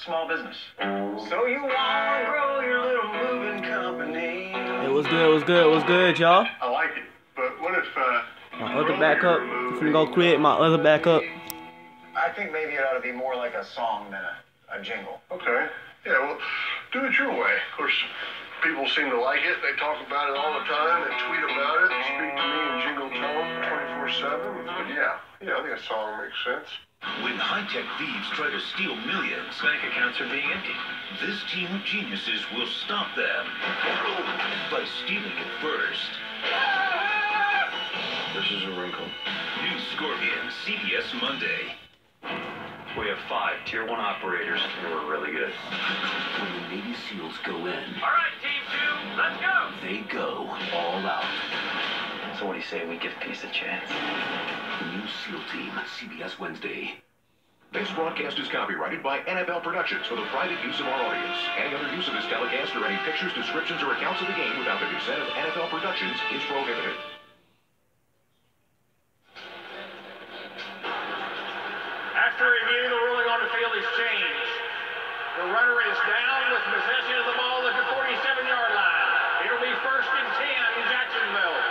small business. So you want to grow your little moving company. It was good, y'all. I like it, but what if My other backup. I'm finna go create my other backup. I think maybe it ought to be more like a song than a jingle. Okay. Yeah, well, do it your way. Of course, people seem to like it. They talk about it all the time. They tweet about it. They speak to me in jingle tone 24/7. But yeah, I think a song makes sense. When high-tech thieves try to steal millions, bank accounts are being emptied. This team of geniuses will stop them by stealing it first. This is a wrinkle. New Scorpion, CBS Monday. We have 5 Tier 1 operators, and we're really good. When the Navy SEALs go in, All right, Team 2, let's go! they go all out. So what do you say we give peace a chance? The new SEAL team, CBS Wednesday. This broadcast is copyrighted by NFL Productions for the private use of our audience. Any other use of this telecast or any pictures, descriptions, or accounts of the game without the consent of NFL Productions is prohibited. After review, the ruling on the field is changed. The runner is down with possession of the ball at the 47-yard line. It'll be 1st and 10 in Jacksonville.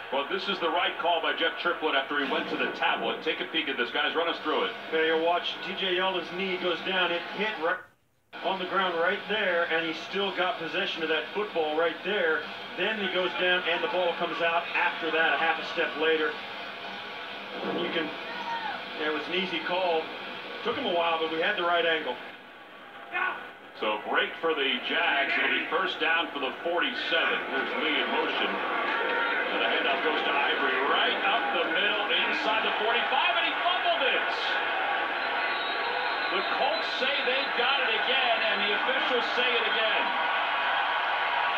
Well, this is the right call by Jeff Triplett after he went to the tablet. Take a peek at this, guys. Run us through it. There you watch T.J. Yeldon's knee goes down. It hit right on the ground right there, and he still got possession of that football right there. Then he goes down, and the ball comes out after that, a half a step later. And you can, it was an easy call. Took him a while, but we had the right angle. So break for the Jags. It'll be 1st down for the 47. Here's Lee in motion. And the handoff goes to Ivory right up the middle inside the 45, and he fumbled it. The Colts say they've got it again, and the officials say it again.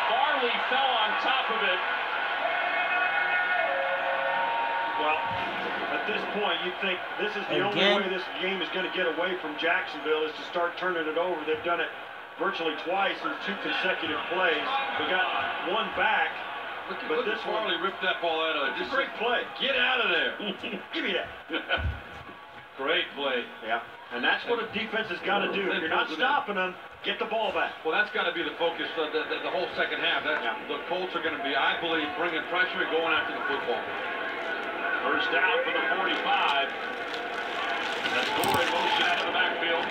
Farley fell on top of it. Well, at this point, you think this is the only way this game is going to get away from Jacksonville is to start turning it over. They've done it virtually twice in 2 consecutive plays. We got one back. But this Farley ripped that ball out of it. Just great play. Get out of there. Give me that. Great play. Yeah. And that's what a defense has got to do. If you're not stopping them, get the ball back. Well, that's got to be the focus of the whole second half. The Colts are going to be, I believe, bringing pressure and going after the football. 1st down for the 45. That's Gore in motion out of the backfield.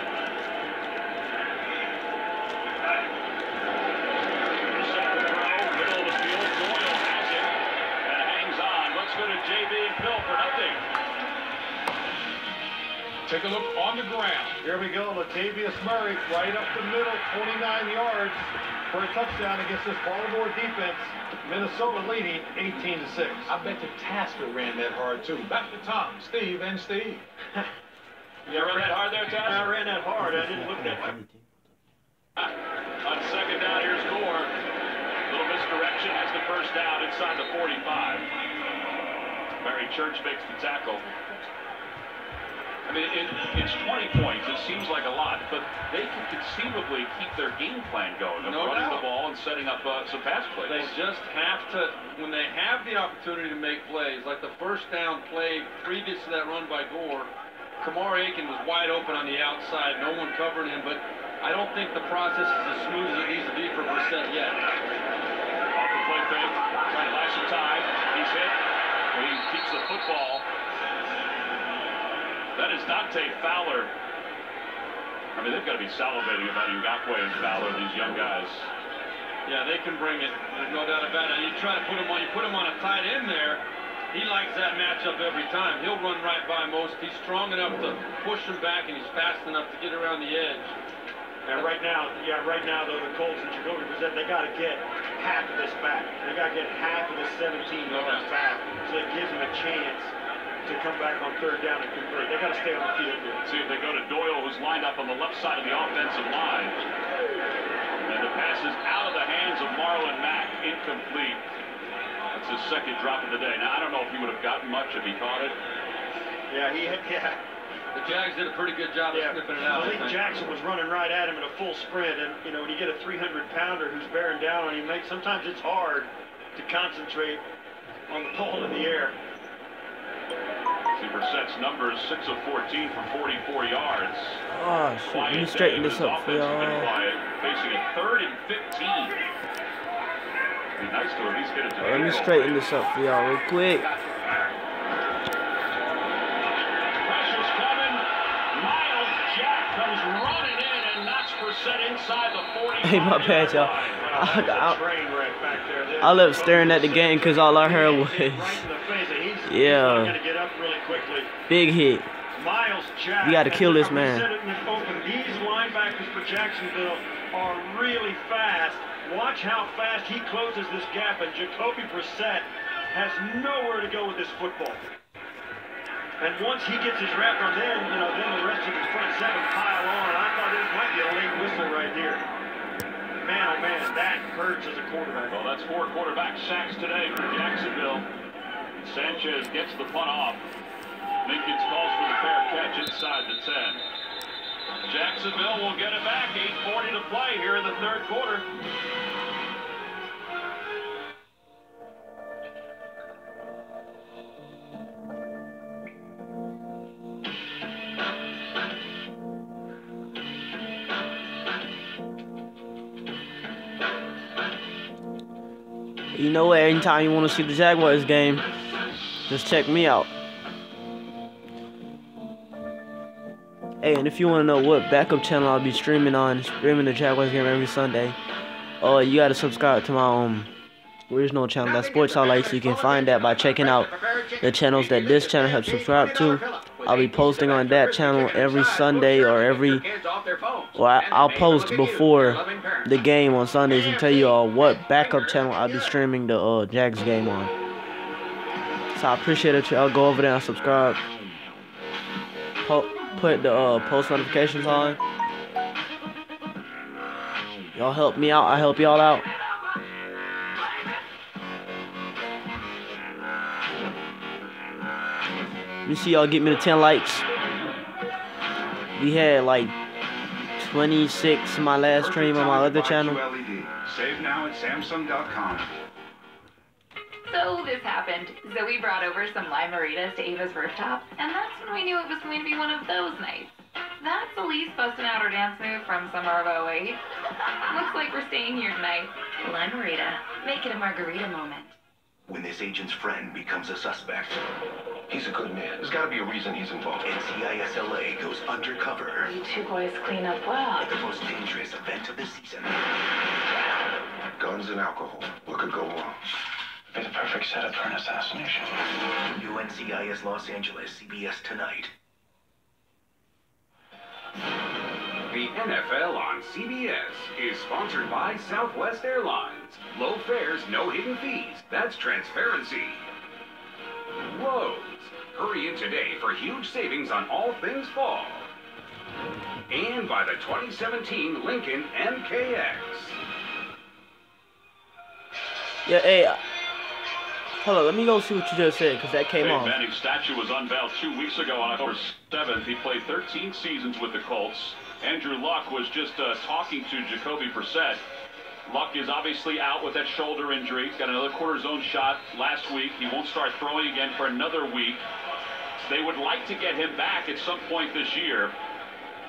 JB and Phil for nothing. Take a look on the ground. Here we go. Latavius Murray right up the middle, 29 yards for a touchdown against this Baltimore defense. Minnesota leading 18-6. I bet the Tasker ran that hard too. Back to Tom, Steve, and Steve. You ran that hard there, Tasker? I ran that hard. I didn't look that hard. On 2nd down, here's Gore. Little misdirection. Has the 1st down inside the 45. Barry Church makes the tackle. I mean, it's 20 points. It seems like a lot, but they can conceivably keep their game plan going of running the ball and setting up some pass plays. They just have to, when they have the opportunity to make plays, like the 1st down play previous to that run by Gore, Kamar Aiken was wide open on the outside, no one covering him, but I don't think the process is as smooth as it needs to be for Brissett yet. Off the play fake, trying to lash some time. He's hit. He keeps the football. That is Dante Fowler. I mean, they've got to be salivating about Ngakwe and Fowler, these young guys. Yeah, they can bring it. There's no doubt about it. And you try to put him on a tight end there. He likes that matchup every time. He'll run right by most. He's strong enough to push him back, and he's fast enough to get around the edge. And right now, though, the Colts and Jacoby Brissett, they got to get half of this back. They got to get half of this 17 yards back, so it gives them a chance to come back on 3rd down and convert. They got to stay on the field here. See if they go to Doyle, who's lined up on the left side of the offensive line. And the pass is out of the hands of Marlon Mack, incomplete. That's his 2nd drop of the day. Now, I don't know if he would have gotten much if he caught it. Yeah, yeah. The Jags did a pretty good job of sniffing it out. I think Jackson was running right at him in a full sprint, and you know, when you get a 300-pounder who's bearing down on you, sometimes it's hard to concentrate on the ball in the air. See Brissett's numbers, 6 of 14 for 44 yards. Oh, shit. Let me straighten this up for y'all. Facing a 3rd and 15. Be nice to at least get it to Let me straighten this up for y'all real quick. Pressure's coming. Miles Jack comes running in and knocks Brissett inside the 40. Hey, my bad, y'all. I left staring at the game because all I heard was, yeah, big hit. We got to kill this man. These linebackers for Jacksonville are really fast. Watch how fast he closes this gap, and Jacoby Brissett has nowhere to go with this football. And once he gets his wrap on, then the rest of his front seven pile on. I thought this might be a late whistle right here. Man, oh man, that hurts as a quarterback. Well, that's 4 quarterback sacks today for Jacksonville. Sanchez gets the punt off. Minkins calls for the fair catch inside the 10. Jacksonville will get it back. 8:40 to play here in the 3rd quarter. You know what? Anytime you want to see the Jaguars game, just check me out. Hey, and if you want to know what backup channel I'll be streaming the Jaguars game every Sunday, you gotta subscribe to my original channel, that's Sports Highlights. You can find that by checking out the channels that this channel has subscribed to. I'll be posting on that channel every Sunday, I'll post before the game on Sundays and tell you all what backup channel I'll be streaming the Jags game on. So I appreciate it. Y'all go over there and subscribe. Put the post notifications on. Y'all help me out. I help y'all out. Let me see y'all get me to 10 likes. We had like 26 in my last stream on my other channel. Save now at Samsung.com. So this happened. Zoe brought over some lime margaritas to Ava's rooftop, and that's when we knew it was going to be one of those nights. That's Elise busting out her dance move from summer of 08. Looks like we're staying here tonight. Lime margarita. Make it a margarita moment. When this agent's friend becomes a suspect, he's a good man. There's got to be a reason he's involved. NCIS LA goes undercover. You two boys clean up well. At the most dangerous event of the season. Guns and alcohol. What could go wrong? Be the perfect setup for an assassination. New NCIS Los Angeles, CBS tonight. The NFL on CBS is sponsored by Southwest Airlines. Low fares, no hidden fees. That's transparency. Lowe's. Hurry in today for huge savings on all things fall. And by the 2017 Lincoln MKX. Yeah, hey. Hold on, let me go see what you just said, because that came off. Manning's statue was unveiled 2 weeks ago on October 7th. He played 13 seasons with the Colts. Andrew Luck was just talking to Jacoby Brissett. Luck is obviously out with that shoulder injury. Got another cortisone shot last week. He won't start throwing again for another week. They would like to get him back at some point this year.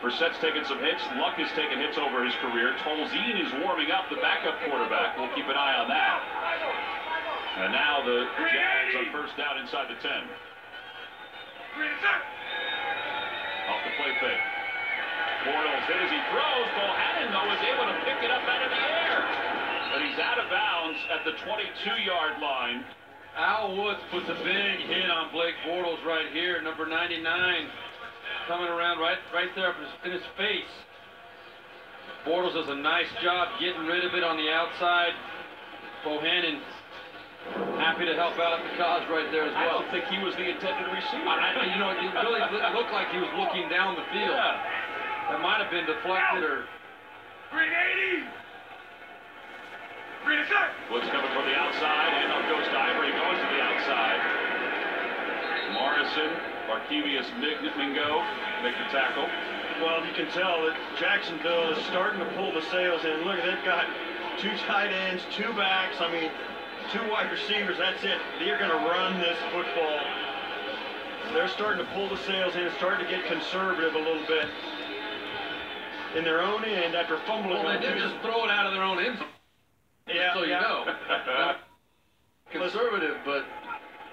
Brissett's taken some hits. Luck has taken hits over his career. Tolzien is warming up, the backup quarterback. We'll keep an eye on that. And now the Jags on first down inside the 10. Off the play fake. Bortles hit as he throws. Bohannon, though, is able to pick it up out of the air. But he's out of bounds at the 22-yard line. Al Woods puts a big hit on Blake Bortles right here, number 99. Coming around right there in his face. Bortles does a nice job getting rid of it on the outside. Bohannon happy to help out at the cause right there as well. I don't think he was the intended receiver. You know, it really looked like he was looking down the field. Yeah. That might have been deflected or... Green 80! Green attack! Woods coming from the outside, and up goes to Ivory, goes to the outside. Morrison, Barkevius Mingo make the tackle. Well, you can tell that Jacksonville is starting to pull the sails in. Look, they've got 2 tight ends, 2 backs, 2 wide receivers, that's it. They're going to run this football They're starting to pull the sails in and starting to get conservative a little bit in their own end after fumbling. Well, they did just throw it out of their own end. Yeah, so you know. Conservative, but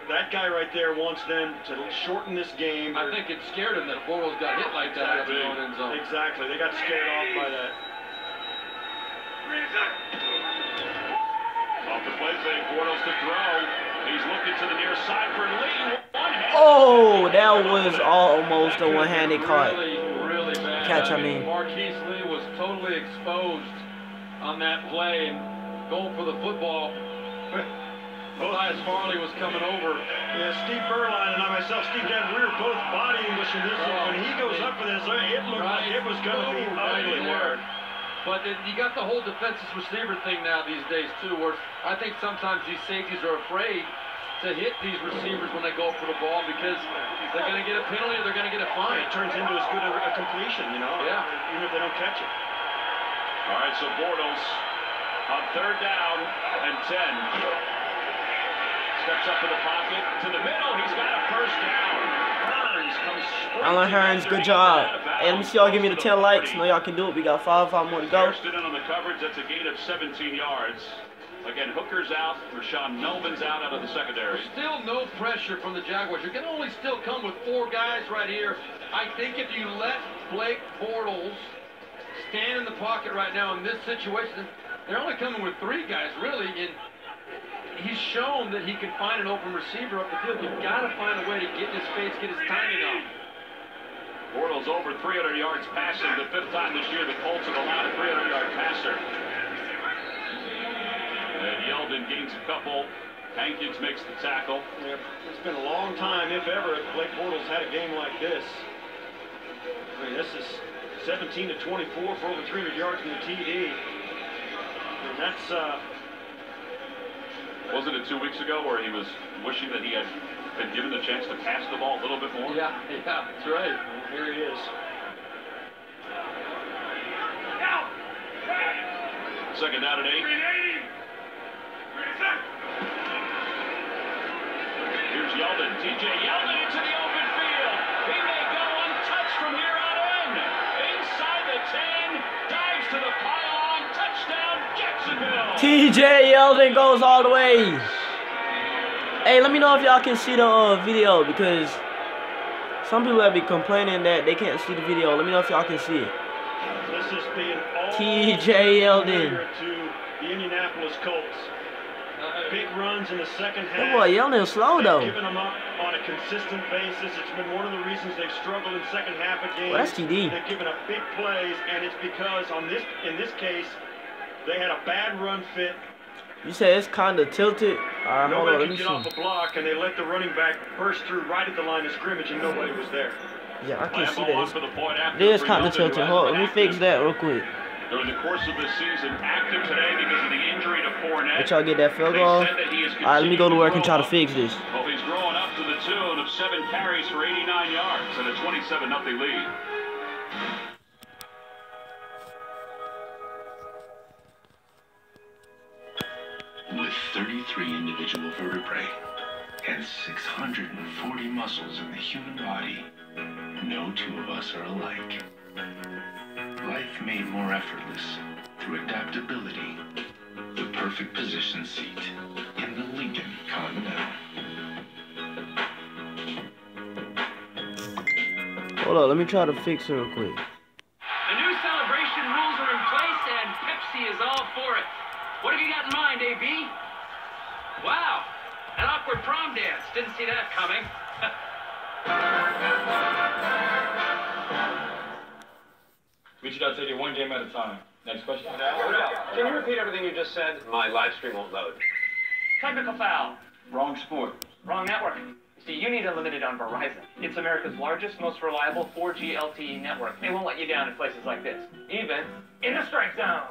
that guy right there wants them to shorten this game. I think it scared him that Bortles got hit like that out of their own end zone. Exactly. They got scared off by that. Off the play fake, Bortles to throw. He's looking to the near side for Lee. Oh, that was almost a one-handed catch. Really bad. Catch, I mean. Marquise Lee was totally exposed on that play and going for the football. Elias Farley was coming over. Yeah, Steve Berline and I myself, Steve Denton, we were both body Englishing this one. When he goes up for this, it looked like it was going to be ugly there. But you got the whole defensive receiver thing now these days, too, where I think sometimes these safeties are afraid to hit these receivers when they go for the ball because they're going to get a penalty or they're going to get a fine. It turns into as good a completion, you know, even if they don't catch it. All right, so Bortles on 3rd down and 10. Steps up in the pocket to the middle. He's got a first down. Hearns comes sprinting. Alan Hearns, good job. Hey, let me see y'all give me the 10 likes. I know y'all can do it. We got 5 more to go. Kirsten in on the coverage. That's a gain of 17 yards. Again, Hooker's out. Rashawn Melvin's out of the secondary. Still no pressure from the Jaguars. You can only still come with 4 guys right here. I think if you let Blake Bortles stand in the pocket right now in this situation, they're only coming with 3 guys, really, and he's shown that he can find an open receiver up the field. You've got to find a way to get in his face, get his timing on. Bortles over 300 yards passing. The 5th time this year the Colts have allowed a 300-yard passer. And Yeldon gains a couple. Hankins makes the tackle. Yeah, it's been a long time, if ever, if Blake Bortles had a game like this. I mean, this is 17 to 24 for over 300 yards in the TD. And that's... Wasn't it 2 weeks ago where he was wishing that he had been given the chance to pass the ball a little bit more? Yeah, that's right. Well, here he is. Second down and 8. Here's Yeldon. TJ Yeldon into the open field. He may go untouched from here on in. Inside the 10. Dives to the pylon. Touchdown, Jacksonville. TJ Yeldon goes all the way. Hey, let me know if y'all can see the video because some people have been complaining that they can't see the video. Let me know if y'all can see it. This is being all TJ Yeldon to the Indianapolis Colts. Big runs in the second half. That boy Yeldon is slow though. Giving them up on a consistent basis. It's been one of the reasons they've struggled in second half of games. Well, that's TD. They've given up big plays, and it's because in this case, they had a bad run fit. You said it's kind of tilted. All right, hold on, let me get see. off a block, and they let the running back burst through right at the line of scrimmage, and nobody was there. Yeah, I can see that. It is kind of tilted. Hold on, let me fix that real quick. During the course of this season, active today because of the injury to Fournette. Let y'all get that field goal. All right, let me go to work and try to fix this. Well, he's growing up to the tune of 7 carries for 89 yards and a 27-0 lead. With 33 individual vertebrae and 640 muscles in the human body, no 2 of us are alike. Life made more effortless through adaptability. The perfect position seat in the Lincoln Continental. Hold on, let me try to fix it real quick. The new celebration rules are in place and Pepsi is all for it. What have you got in mind, AB? Wow, an awkward prom dance. Didn't see that coming. We should take it 1 game at a time. Next question. Can you repeat everything you just said? My live stream won't load. Technical foul. Wrong sport. Wrong network. See, you need unlimited on Verizon. It's America's largest, most reliable 4G LTE network. They won't let you down in places like this, even in the strike zone.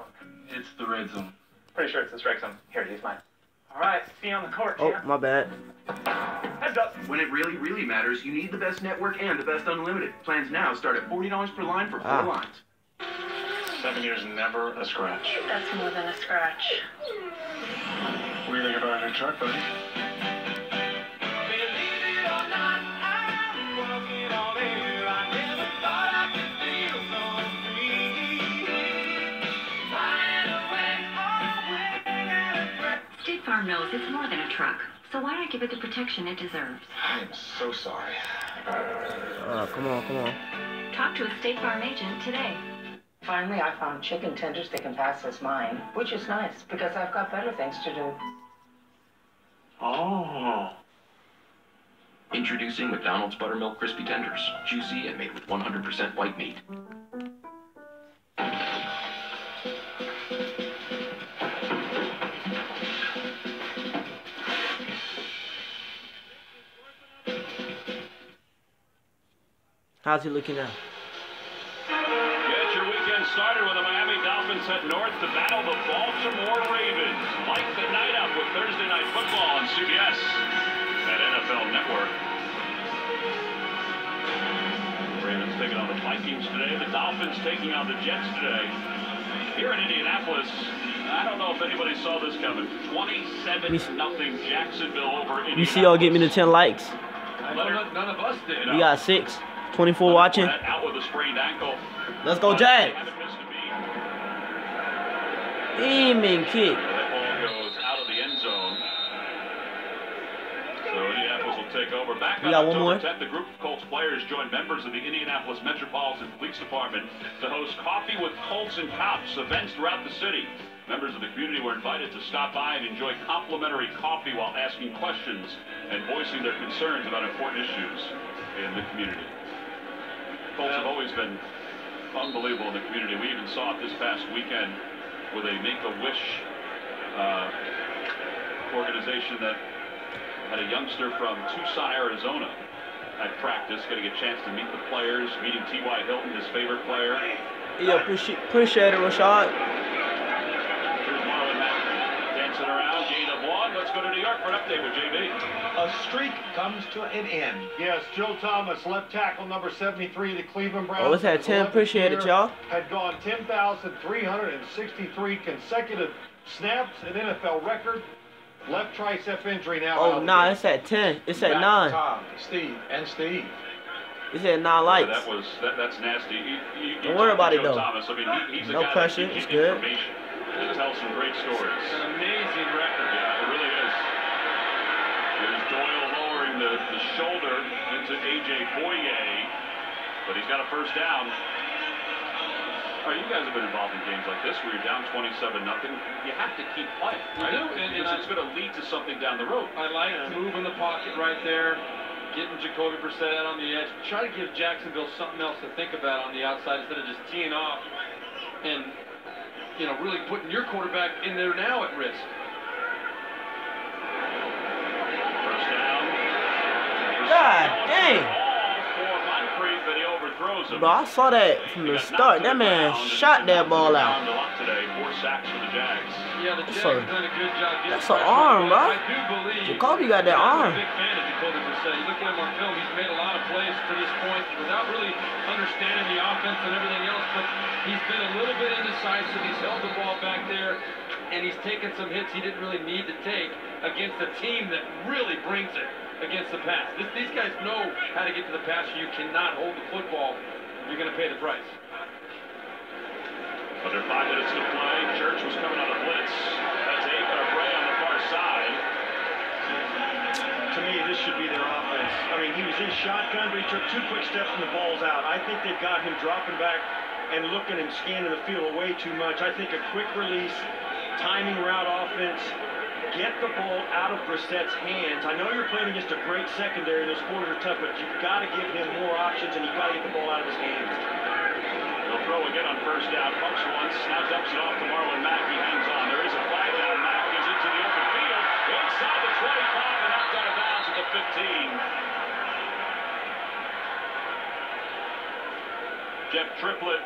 It's the red zone. Pretty sure it's the strike zone. Here, use mine. All right, see you on the court. Oh, yeah? my bad. Heads up. When it really, really matters, you need the best network and the best unlimited. Plans now start at $40 per line for 4 lines. 7 years, never a scratch. That's more than a scratch. What do you think about a new truck, buddy? knows it's more than a truck. So why not give it the protection it deserves? I am so sorry. Come on, come on. Talk to a State Farm agent today. Finally, I found chicken tenders that can pass as mine, which is nice because I've got better things to do. Oh. Introducing McDonald's Buttermilk Crispy Tenders. Juicy and made with 100% white meat. How's he looking now? Get your weekend started with the Miami Dolphins head north to battle the Baltimore Ravens. Light the night up with Thursday Night Football on CBS at NFL Network. The Ravens taking on the Vikings today. The Dolphins taking on the Jets today. Here in Indianapolis, I don't know if anybody saw this coming. 27-0 Jacksonville over Indianapolis. You see y'all get me to 10 likes. None of us did. We got 6. 24 watching. Out with a sprained ankle. Let's go, Jags. Aiming kick. That ball goes out of the end zone. So Indianapolis will take over. Back on October 10th, the group of Colts players joined members of the Indianapolis Metropolitan Police Department to host Coffee with Colts and Cops events throughout the city. Members of the community were invited to stop by and enjoy complimentary coffee while asking questions and voicing their concerns about important issues in the community. Colts have always been unbelievable in the community. We even saw it this past weekend with a Make-A-Wish organization that had a youngster from Tucson, Arizona at practice, getting a chance to meet the players, meeting T.Y. Hilton, his favorite player. Yeah, appreciate it, Rashad. Here's Marlon Mack dancing around, gain of 1. Let's go to New York for an update with JB. A streak comes to an end. Yes, Joe Thomas, left tackle number 73 of the Cleveland Browns. Oh, it's at 10. Appreciate it, y'all. Had gone 10,363 consecutive snaps, an NFL record. Left tricep injury now. Oh, nah, it's at 10. It's at 9. Tom, Steve, and Steve. It's at 9 likes. That's nasty. Don't worry about it, though. Thomas. I mean, he's no pressure. It's good. To tell some great stories. It's an amazing record. Yeah, it really is. There's Doyle lowering the shoulder into A.J. Boye, but he's got a first down. All right, you guys have been involved in games like this where you're down 27-0. You have to keep playing. Right? You do, and it's going to lead to something down the road. I like moving the pocket right there, getting Jacoby Brissett out on the edge. Try to give Jacksonville something else to think about on the outside instead of just teeing off and, you know, really putting your quarterback in there now at risk. First down. God dang. Bro, I saw that from the start. That man shot that ball out. Today, 4 sacks for the Jags. Yeah, the Jags have done a good job. That's an arm, bro. I do believe Jacoby got that arm. I'm a big fan of Jacoby Brissett. You look at him on film, he's made a lot of plays to this point without really understanding the offense and everything else, but he's been a little bit indecisive. He's held the ball back there, and he's taken some hits he didn't really need to take against a team that really brings it against the pass. These guys know how to get to the passer. You cannot hold the football. You're going to pay the price. Under 5 minutes to play. Church was coming on a blitz. That's Bray on the far side. To me, this should be their offense. I mean, he was in shotgun, but he took 2 quick steps and the ball's out. I think they've got him dropping back and looking and scanning the field way too much. I think a quick release, timing route offense, get the ball out of Brissett's hands. I know you're playing against a great secondary and those quarters are tough, but you've got to give him more options and you've got to get the ball out of his hands. They'll throw again on first down. Pumps once, now dumps it off to Marlon Mack. He hangs on. There is a flag down. Mack gives it to the open field. Inside the 25 and knocked out of bounds at the 15. Jeff Triplett.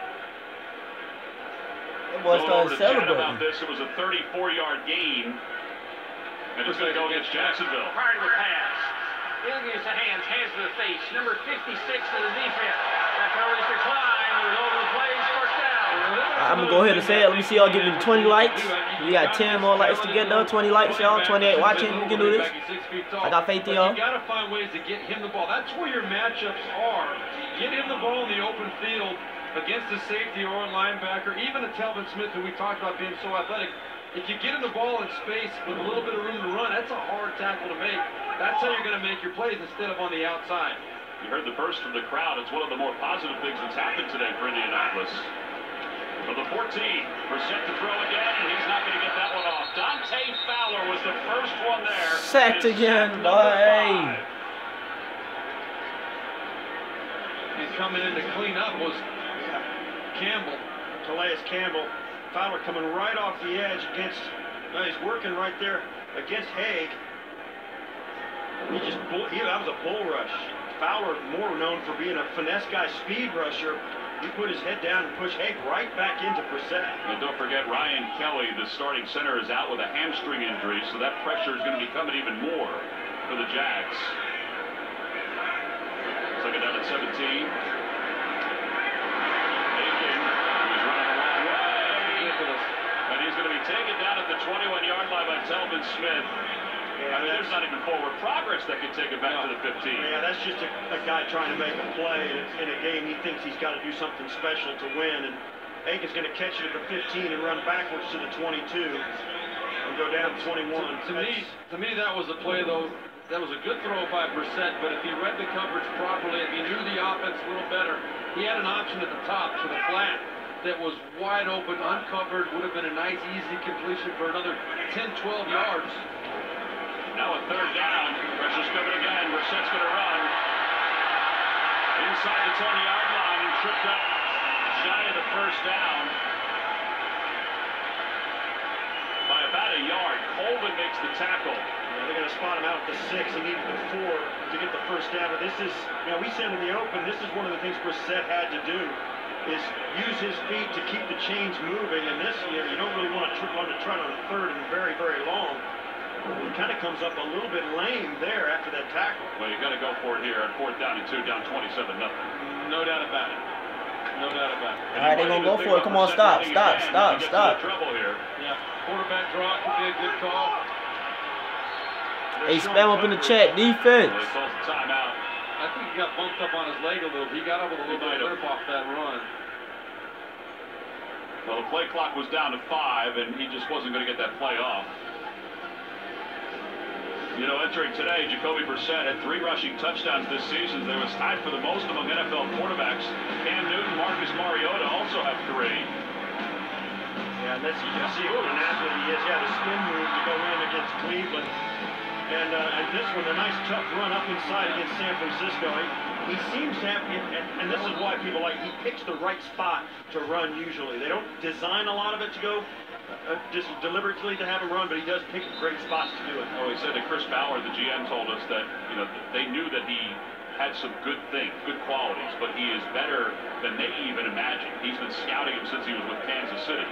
That boy started celebrating. About this, it was a 34-yard gain. And it's going to go against Jacksonville. Prior to the pass. He'll use the hands to the face. Number 56 of the defense. That coverage decline. We're over the plays, first down. I'm going to go ahead and say it. Let me see y'all give me 20 likes. We got 10 more likes to get done. 20 likes, y'all. 28 watching. We can do this. I got faith in y'all. You got to find ways to get him the ball. That's where your matchups are. Get him the ball in the open field against a safety or a linebacker, even a Telvin Smith, who we talked about being so athletic. if you get in the ball in space with a little bit of room to run, that's a hard tackle to make. That's how you're going to make your plays instead of on the outside. You heard the burst from the crowd. It's one of the more positive things that's happened today for Indianapolis. For the 14, Brissett to throw again, and he's not going to get that one off. Dante Fowler was the first one there. Sacked again, boy. He's coming in to clean up was Campbell. Calais Campbell. Fowler coming right off the edge against, he's working right there against Haig. That was a bull rush. Fowler, more known for being a finesse guy, speed rusher. He put his head down and pushed Haig right back into Brissett. And don't forget, Ryan Kelly, the starting center, is out with a hamstring injury, so that pressure is going to be coming even more for the Jags. Second down at 17. Aiken, who's running a long way. And he's going to be taken down at the 21-yard line by Telvin Smith. I mean, there's not even forward progress that can take it back to the 15. Yeah, that's just a guy trying to make a play in a game. He thinks he's got to do something special to win. And Aiken's going to catch it at the 15 and run backwards to the 22 and go down 21. To me, that was a play, though. That was a good throw by Brissett, but if he read the coverage properly, if he knew the offense a little better, he had an option at the top to the flat that was wide open, uncovered, would have been a nice, easy completion for another 10, 12 yards. Now a third down. Pressure's coming again. Brissett's going to run. Inside the 20-yard line and tripped up shy of the first down by about a yard. Colvin makes the tackle. Yeah, they're going to spot him out at the 6. He needed the 4 to get the first down. But this is, we send in the open. This is one of the things Brissett had to do, is use his feet to keep the chains moving. And this, you don't really want to run on a third and very, very long. He kind of comes up a little bit lame there after that tackle. Well, you got to go for it here on 4th down and 2, down 27-0. No doubt about it. No doubt about it. All right, they're going to go for it. Come on, stop. Trouble here. Yeah, quarterback draw could be a good call. Hey, spam up in the chat. Defense. Well, he calls the timeout. I think he got bumped up on his leg a little. He got up with a little bit of limp off that run. Well, the play clock was down to 5, and he just wasn't going to get that play off. You know, entering today, Jacoby Brissett had 3 rushing touchdowns this season. They was tied for the most among NFL quarterbacks. Cam Newton, Marcus Mariota also have 3. Yeah, and you can see what an athlete he is. Yeah, the spin move to go in against Cleveland. And this one, a nice tough run up inside against San Francisco. He seems to have, and this is why people like, he picks the right spot to run usually. They don't design a lot of it to go just deliberately to have him run, but he does pick great spots to do it. Oh, he said that Chris Bauer, the GM, told us that, they knew that he had some good things, good qualities, but he is better than they even imagined. He's been scouting him since he was with Kansas City.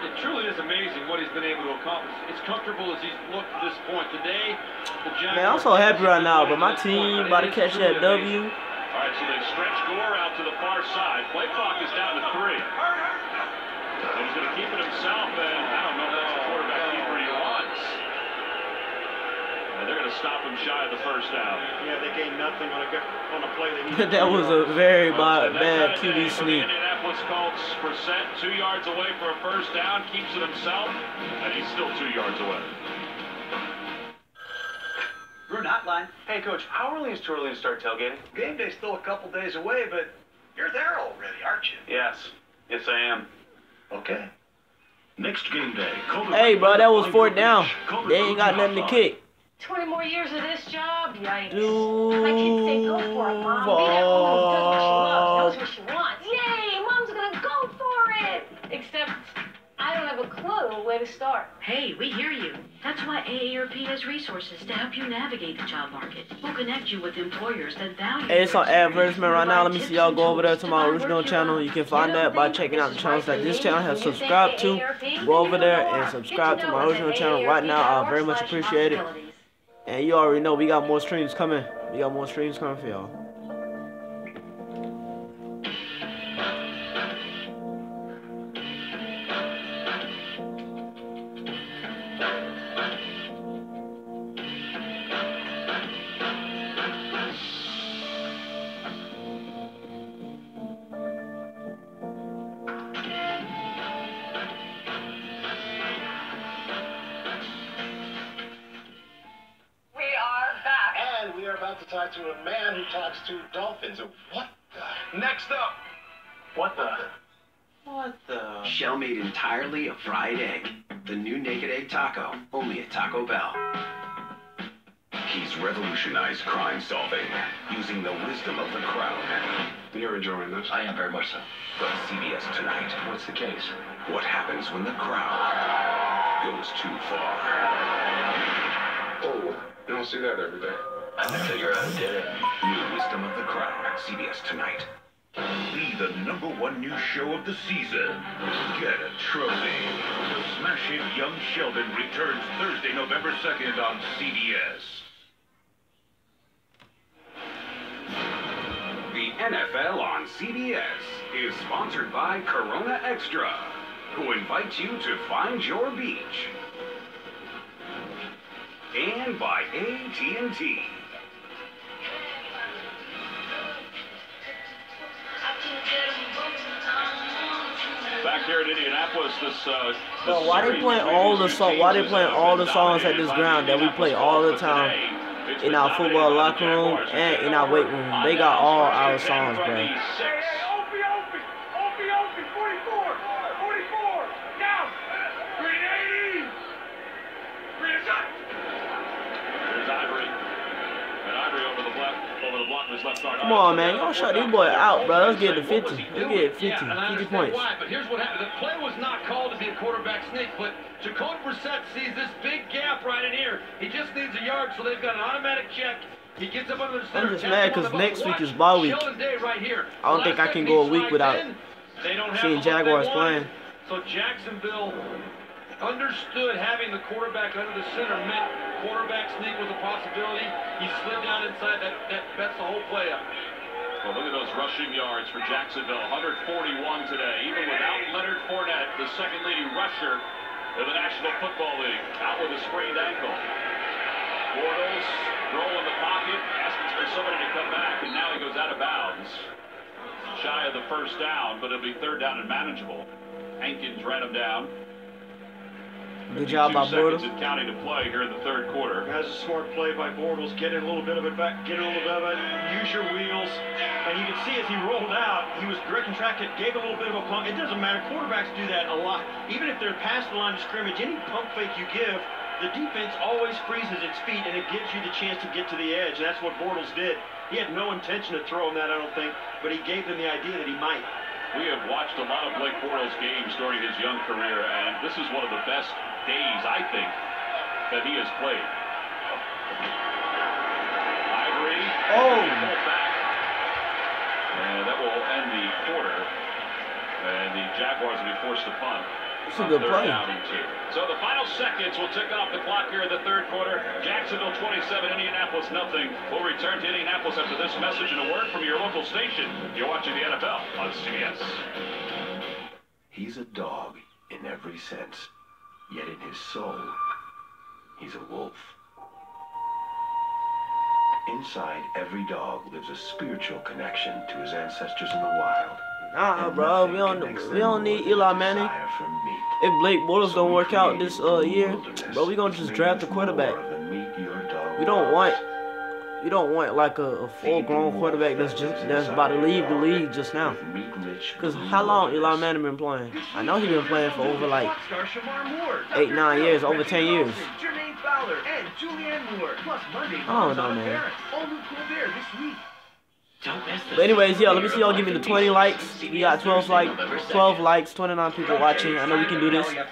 It truly is amazing what he's been able to accomplish. As comfortable as he's looked at this point today, the Jaguars. Man, I'm so happy right now, but my team about to catch that W. All right, so they stretch Gore out to the far side. Play clock is down to 3. And he's going to keep it himself, and I don't know if that's the quarterback keeper he wants. And they're going to stop him shy of the first down. Yeah, they gained nothing on a play they needed. That was a very bad QB sneak. Indianapolis Colts, Brissett 2 yards away for a first down, keeps it himself, and he's still 2 yards away. Bruin Hotline. Hey, Coach, how early is too early to start tailgating? Game day's still a couple days away, but you're there already, aren't you? Yes. Yes, I am. Okay. Next game day. Hey, bro, that was 4th down. They ain't got nothing to kick. 20 more years of this job? Yikes. Dude. My kids say go for it, Mom. Be that woman who does what she loves, knows what she wants. Yay! Mom's gonna go for it! Except I don't have a clue where to start. Hey, we hear you. That's why AARP has resources to help you navigate the job market. We'll connect you with employers that value. Hey, it's on advertisement right now. Let me see y'all go over there to my original channel. You can find that by checking out the channels that this channel has subscribed to. Go over there and subscribe to my original channel right now. I very much appreciate it. And you already know we got more streams coming. We got more streams coming for y'all. we are about to talk to a man who talks to dolphins. What the? Next up. What the? What the? Shell made entirely of fried egg. The new naked egg taco, only at Taco Bell. He's revolutionized crime solving using the wisdom of the crowd. You're enjoying this? I am very much so. But CBS tonight. What's the case? What happens when the crowd goes too far? Oh, you don't see that every day. I can figure out who did it. New wisdom of the crowd. CBS tonight. Be the #1 news show of the season. Get a trophy. The smash hit Young Sheldon returns Thursday, November 2nd on CBS. The NFL on CBS is sponsored by Corona Extra, who invites you to find your beach. And by AT&T. Back here in Indianapolis, Bro, why they playing all the songs? Why they playing all the songs at this ground that we play all the time in our football locker room and in our weight room? They got all our songs, bro. Come on, man. Y'all shut these boys out, bro. Let's get to 50. Let's get 50 points. Why, but here's what happened. The play was not called to be a quarterback sneak, but Jacoby Brissett sees this big gap right in here. He just needs a yard, so they've got an automatic check. He gets up under the center. I'm just mad because next week is bye week. Right here. I don't think I can go a week without seeing Jaguars playing. So Jacksonville understood having the quarterback under the center meant quarterback sneak was a possibility. He slid down inside. That's the whole play up. Well, look at those rushing yards for Jacksonville. 141 today, even without Leonard Fournette, the second leading rusher of the National Football League, out with a sprained ankle. Bortles rolling the pocket, asking for somebody to come back, and now he goes out of bounds. Shy of the first down, but it'll be third down and manageable. Hankins ran him down. Good job by Bortles. And counting to play here in the third quarter. That's a smart play by Bortles. Get a little bit of it back. Get a little bit of it. Use your wheels. And you can see as he rolled out, he was directing track. It gave a little bit of a pump. It doesn't matter. Quarterbacks do that a lot. Even if they're past the line of scrimmage, any pump fake you give, the defense always freezes its feet, and it gives you the chance to get to the edge. And that's what Bortles did. He had no intention of throwing that, I don't think, but he gave them the idea that he might. We have watched a lot of Blake Bortles games during his young career, and this is one of the best days, I think, that he has played. Ivory. Oh! And that will end the quarter. And the Jaguars will be forced to punt. That's a good play. So the final seconds will tick off the clock here in the third quarter. Jacksonville 27, Indianapolis nothing. We'll return to Indianapolis after this message and a word from your local station. You're watching the NFL on CBS. He's a dog in every sense, yet in his soul, he's a wolf. Inside every dog lives a spiritual connection to his ancestors in the wild. Nah, bro, we don't need Eli Manning. If Blake Bortles don't work out this year, bro, we gonna just draft a quarterback. We don't want like a full-grown quarterback that's about to leave the league just now. Cause how long Eli Manning been playing? I know he been playing for over like 8-9 years, over 10 years. I don't know, man. But anyways, yeah, let me see y'all give me the 20 likes. We got 12 likes, 29 people watching. I know we can do this. Let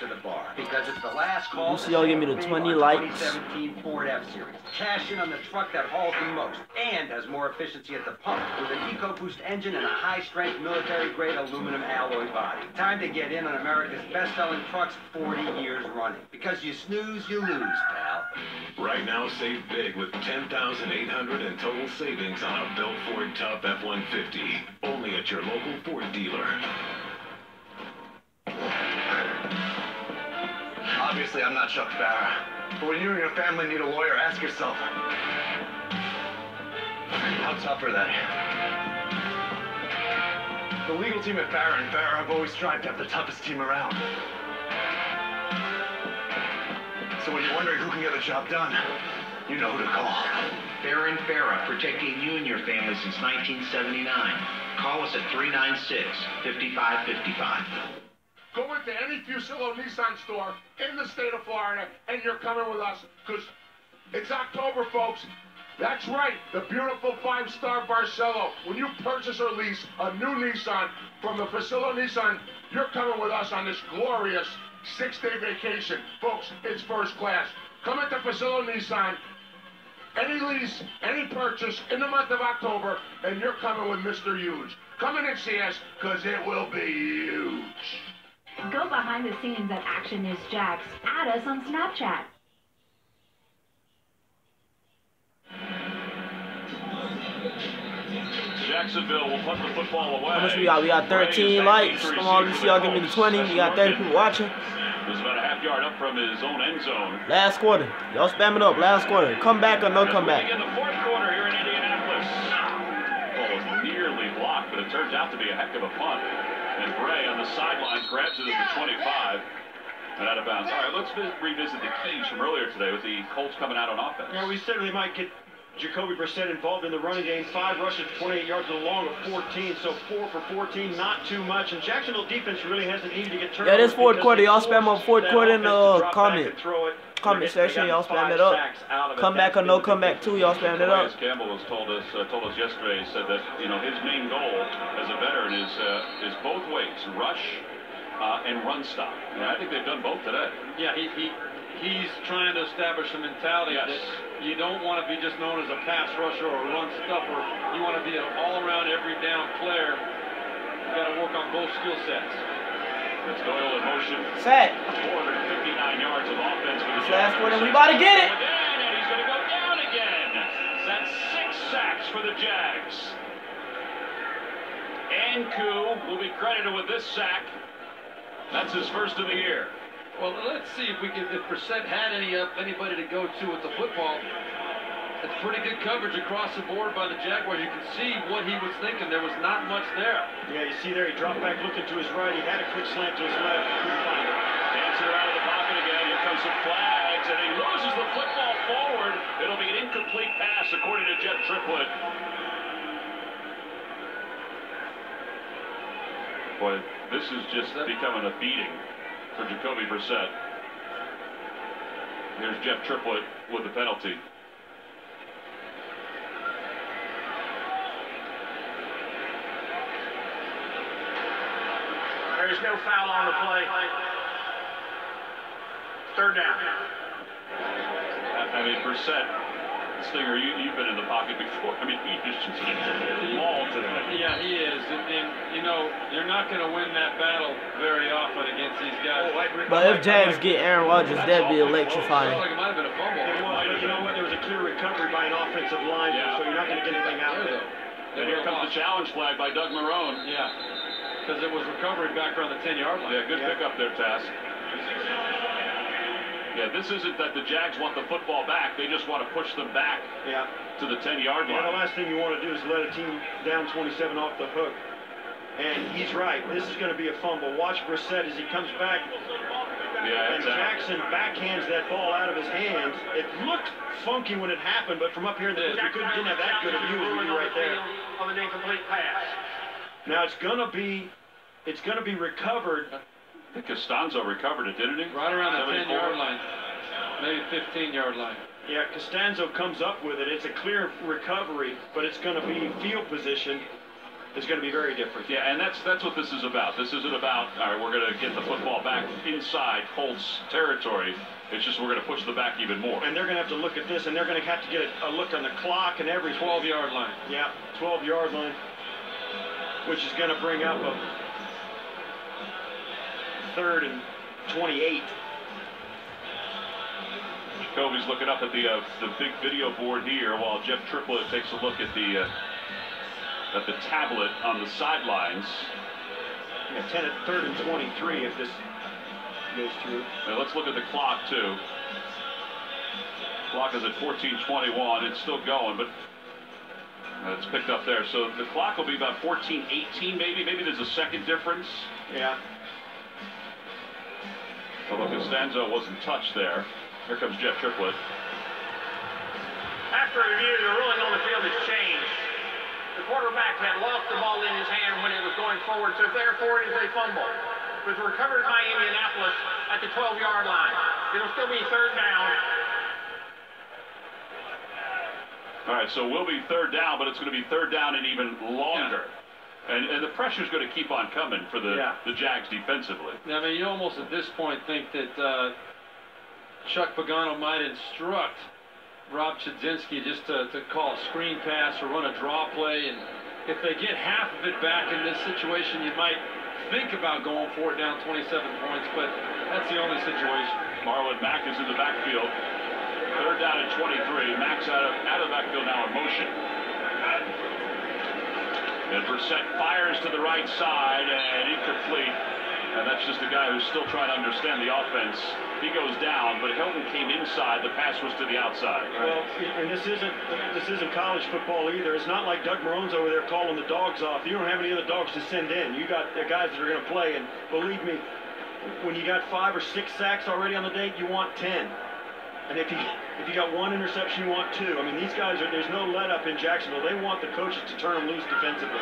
me see y'all give me the 20 likes. 17 Ford F-Series. Cash in on the truck that hauls the most and has more efficiency at the pump with an EcoBoost engine and a high-strength military-grade aluminum alloy body. Time to get in on America's best-selling trucks 40 years running. Because you snooze, you lose, pal. Right now, save big with $10,800 in total savings on a built Ford Tough F-150. Only at your local Ford dealer. Obviously, I'm not Chuck Barra. But when you and your family need a lawyer, ask yourself, how tough are they? The legal team at Barra & Barra have always strived to have the toughest team around. So when you're wondering who can get the job done, you know who to call. Fair and Farah, protecting you and your family since 1979. Call us at 396-5555. Go into any Fusillo Nissan store in the state of Florida, and you're coming with us, because it's October, folks. That's right, the beautiful 5-star Barcelo. When you purchase or lease a new Nissan from the Fusillo Nissan, you're coming with us on this glorious 6-day vacation. Folks, it's first class. Come into Fusillo Nissan, any lease, any purchase in the month of October, and you're coming with Mr. Huge. Come in and see us, because it will be huge. Go behind the scenes at Action News Jax. Add us on Snapchat. Jacksonville will put the football away. How much we got? We got 13 likes. Come on, let's see y'all give me the 20. We got 30 people watching. It was about a half yard up from his own end zone. Last quarter. Y'all spam it up. Last quarter. Come back or no come back. In the fourth quarter here in Indianapolis. The ball was nearly blocked, but it turns out to be a heck of a punt. And Bray on the sidelines grabs it at the 25. And out of bounds. All right, let's revisit the keys from earlier today with the Colts coming out on offense. Yeah, we said they might get Jacoby Brissett involved in the running game. 5 rushes, 28 yards with a long of 14, so 4 for 14, not too much. And Jacksonville defense really hasn't needed to get turned. Yeah, this fourth quarter. Y'all spam up fourth quarter in the comment section. Y'all spam it up. Come back or no come back too. Y'all spam it up. Campbell has told us yesterday. He said that his main goal as a veteran is both ways, rush and run stop. And I think they've done both today. Yeah, he's trying to establish a mentality that you don't want to be just known as a pass rusher or a run stuffer. You want to be an all-around, every down player. You got to work on both skill sets. That's Doyle in motion. Set. 459 yards of offense for the last quarter. We about to get it. And he's going to go down again. That's 6 sacks for the Jags. Anku will be credited with this sack. That's his first of the year. Well, let's see if Brissett had anybody to go to with the football. It's pretty good coverage across the board by the Jaguars. You can see what he was thinking. There was not much there. Yeah, you see there, he dropped back looking to his right. He had a quick slant to his left. Couldn't find it. Dancing around in the pocket again. Here comes some flags, and he loses the football forward. It'll be an incomplete pass, according to Jeff Triplett. Boy, this is just becoming a beating for Jacoby Brissett. Here's Jeff Triplett with the penalty. There's no foul on the play. Third down. I mean, Brissett, Stinger, you've been in the pocket before. I mean, he is just mauled today. Yeah, he is. And you're not going to win that battle very often against these guys. But if Jags get Aaron Rodgers, that'd be electrifying. It might have been a fumble. It was, but you know what? There was a clear recovery by an offensive lineman, so you're not going to get anything out of it. And here comes the challenge flag by Doug Marrone. Yeah, because it was recovery back around the 10-yard line. Yeah, good pickup there, Task. Yeah, this isn't that the Jags want the football back. They just want to push them back to the 10-yard line. The last thing you want to do is let a team down 27 off the hook. And he's right. This is going to be a fumble. Watch Brissett as he comes back. Yeah, and Jackson backhands that ball out of his hands. It looked funky when it happened, but from up here in the booth, we didn't have that good a view as we do right there. On the incomplete pass. Now it's going to be recovered. I think Costanzo recovered it, didn't he? Right around the 10-yard line, maybe 15-yard line. Yeah, Costanzo comes up with it. It's a clear recovery, but it's going to be field position. It's going to be very different. Yeah, and that's what this is about. This isn't about, all right, we're going to get the football back inside Colts territory. It's just we're going to push the back even more. And they're going to have to look at this, and they're going to have to get a look on the clock and every 12-yard line. Yeah, 12-yard line, which is going to bring up a 3rd and 28. Jacoby's looking up at the big video board here while Jeff Triplett takes a look at the tablet on the sidelines. Yeah, 3rd and 23 if this goes through. Now let's look at the clock too. Clock is at 14:21. It's still going, but it's picked up there. So the clock will be about 14:18 maybe. Maybe there's a second difference. Yeah. Although Costanzo wasn't touched there. Here comes Jeff Triplett. After review, the had lost the ball in his hand when it was going forward, so therefore it is a fumble. It was recovered by Indianapolis at the 12-yard line. It'll still be third down. All right, so we'll be third down, but it's going to be third down and even longer. Yeah. And the pressure's going to keep on coming for the Jags defensively. I mean, you almost at this point think that Chuck Pagano might instruct Rob Chudzinski just to call a screen pass or run a draw play. And if they get half of it back in this situation, you might think about going for it down 27 points, but that's the only situation. Marlon Mack is in the backfield. Third down at 23. Mack's out of the backfield now in motion. And Brissett fires to the right side and incomplete. And that's just a guy who's still trying to understand the offense. He goes down, but Hilton came inside. The pass was to the outside. Well, and this isn't college football either. It's not like Doug Marone's over there calling the dogs off. You don't have any other dogs to send in. You got the guys that are going to play. And believe me, when you got 5 or 6 sacks already on the day, you want 10. And if you got 1 interception, you want 2. I mean, these guys there's no let up in Jacksonville. They want the coaches to turn them loose defensively.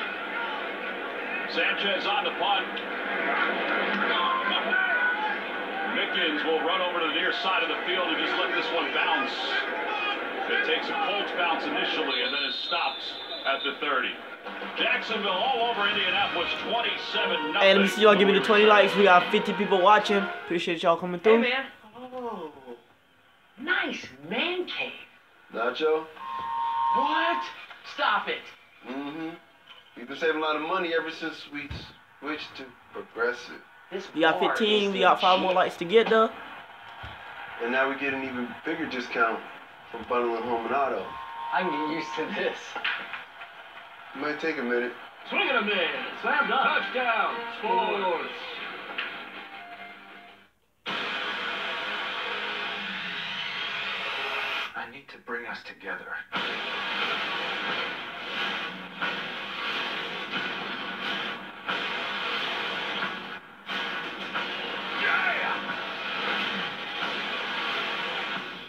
Sanchez on the punt. Mickens will run over to the near side of the field and just let this one bounce. It takes a Colts bounce initially and then is stopped at the 30. Jacksonville all over Indianapolis, 27-0. Hey, let me see y'all give me the 20 likes. We got 50 people watching. Appreciate y'all coming through. Hey, man. Oh, nice man cave. Nacho? What? Stop it. Mm-hmm. We've been saving a lot of money ever since we switched to Progressive. We got 15. We got 5 more likes to get though. And now we get an even bigger discount from bundling home and auto. I can get used to this. It might take a minute. Swing and a miss. Slam dunk. Touchdown. Sports. I need to bring us together.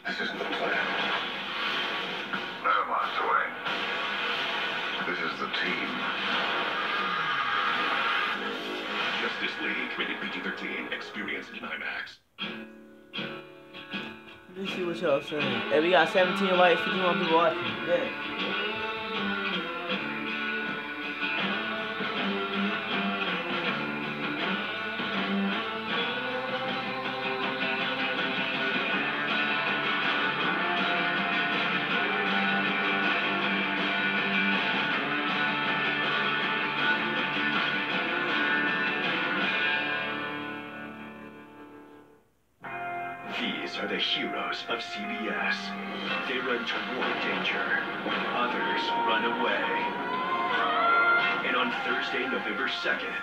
This isn't the plan. No, Master Wayne. This is the team. Justice League, rated PG-13. Experience in IMAX. Let's see what y'all saying. Hey, we got 17 likes, 51 people watching. Yeah. These are the heroes of CBS. They run toward danger when others run away. And on Thursday, November 2nd,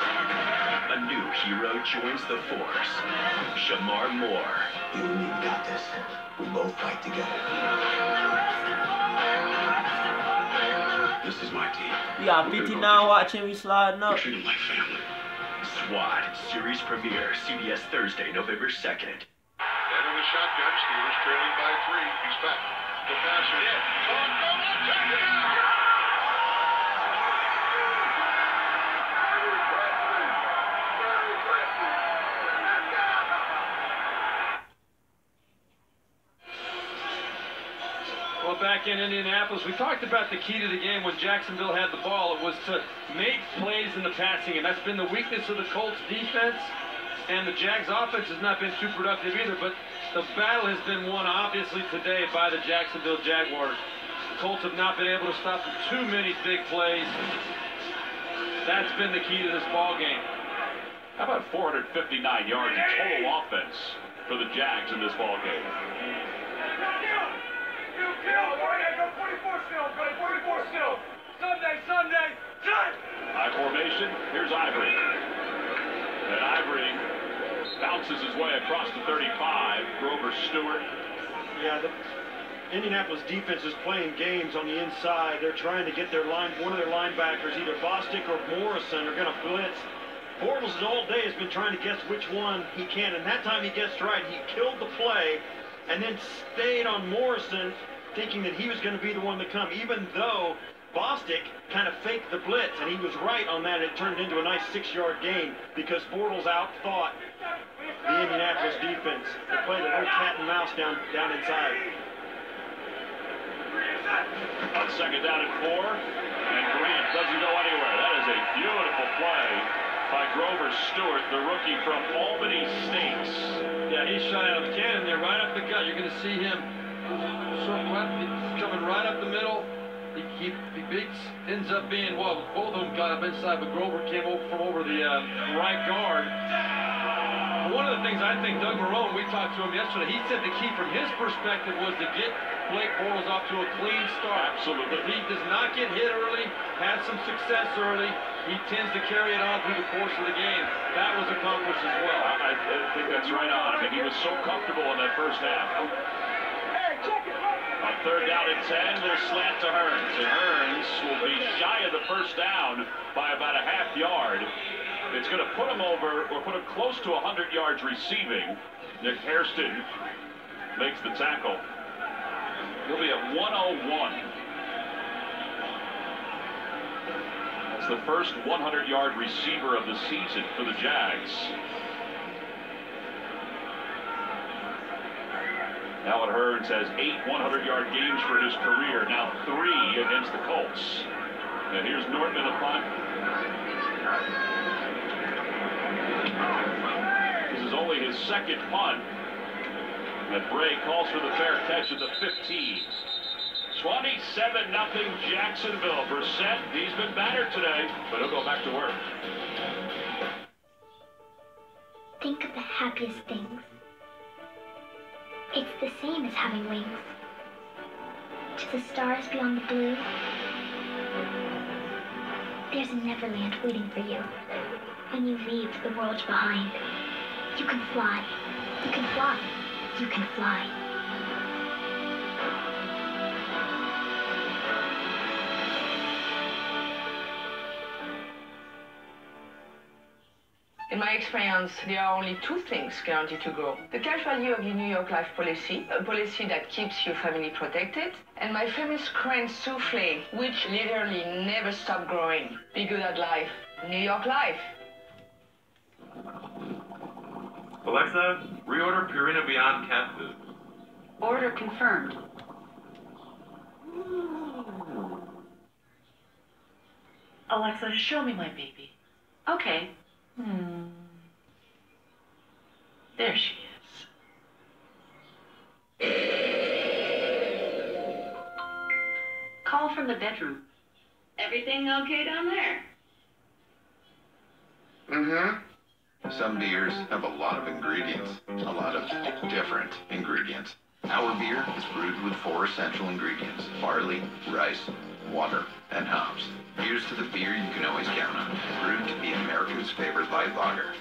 a new hero joins the force. Shamar Moore. You and me, we got this. We both fight together. This is my team. We got 59 watching. We sliding up. Treating my family. SWAT series premiere, CBS Thursday, November 2nd. And in the shotgun, Steelers trailing by 3. He's back. The passer. Well, back in Indianapolis, we talked about the key to the game when Jacksonville had the ball. It was to make plays in the passing, and that's been the weakness of the Colts defense. And the Jags offense has not been too productive either, but the battle has been won, obviously, today by the Jacksonville Jaguars. The Colts have not been able to stop too many big plays. That's been the key to this ball game. How about 459 yards in total offense for the Jags in this ball game? High formation. Here's Ivory. And Ivory bounces his way across the 35. Grover Stewart. Yeah, the Indianapolis defense is playing games on the inside. They're trying to get one of their linebackers, either Bostic or Morrison, are going to blitz. Bortles all day has been trying to guess which one he can, and that time he guessed right. He killed the play and then stayed on Morrison, thinking that he was going to be the one to come, even though Bostic kind of faked the blitz, and he was right on that. It turned into a nice 6-yard gain because Bortles outthought the Indianapolis defense. They played a little cat and mouse down inside. On second down and 4, and Grant doesn't go anywhere. That is a beautiful play by Grover Stewart, the rookie from Albany State. Yeah, he shot out of the cannon there, right up the gut. You're going to see him coming right up the middle. He ends up being, well, both of them got up inside, but Grover came over from over the right guard. One of the things I think Doug Marrone, we talked to him yesterday, he said the key from his perspective was to get Blake Bortles off to a clean start. Absolutely. If he does not get hit early, has some success early, he tends to carry it on through the course of the game. That was accomplished as well. I think that's right on. I mean, he was so comfortable in that first half. On third down and 10, little slant to Hearns. And Hearns will be shy of the first down by about a half yard. It's going to put him over, or put him close to 100 yards receiving. Nick Hairston makes the tackle. He'll be at 101. That's the first 100-yard receiver of the season for the Jags. Alan Hearns has 8 100-yard games for his career, now 3 against the Colts. And here's Nortman the punt. This is only his second punt. And Bray calls for the fair catch at the 15. 27-0 Jacksonville. Brissett, he's been battered today, but he'll go back to work. Think of the happiest things. It's the same as having wings. To the stars beyond the blue, there's a Neverland waiting for you. When you leave the world behind, you can fly. You can fly. You can fly. In my experience, there are only 2 things guaranteed to grow. The cash value of your New York Life policy, a policy that keeps your family protected, and my famous crane souffle, which literally never stops growing. Be good at life. New York Life. Alexa, reorder Purina Beyond cat food. Order confirmed. Alexa, show me my baby. Okay. There she is. Call from the bedroom. Everything okay down there? Some beers have a lot of ingredients, a lot of different ingredients. Our beer is brewed with 4 essential ingredients: barley, rice, water, and hops. Here's to the beer you can always count on, brewed to be America's favorite light lager.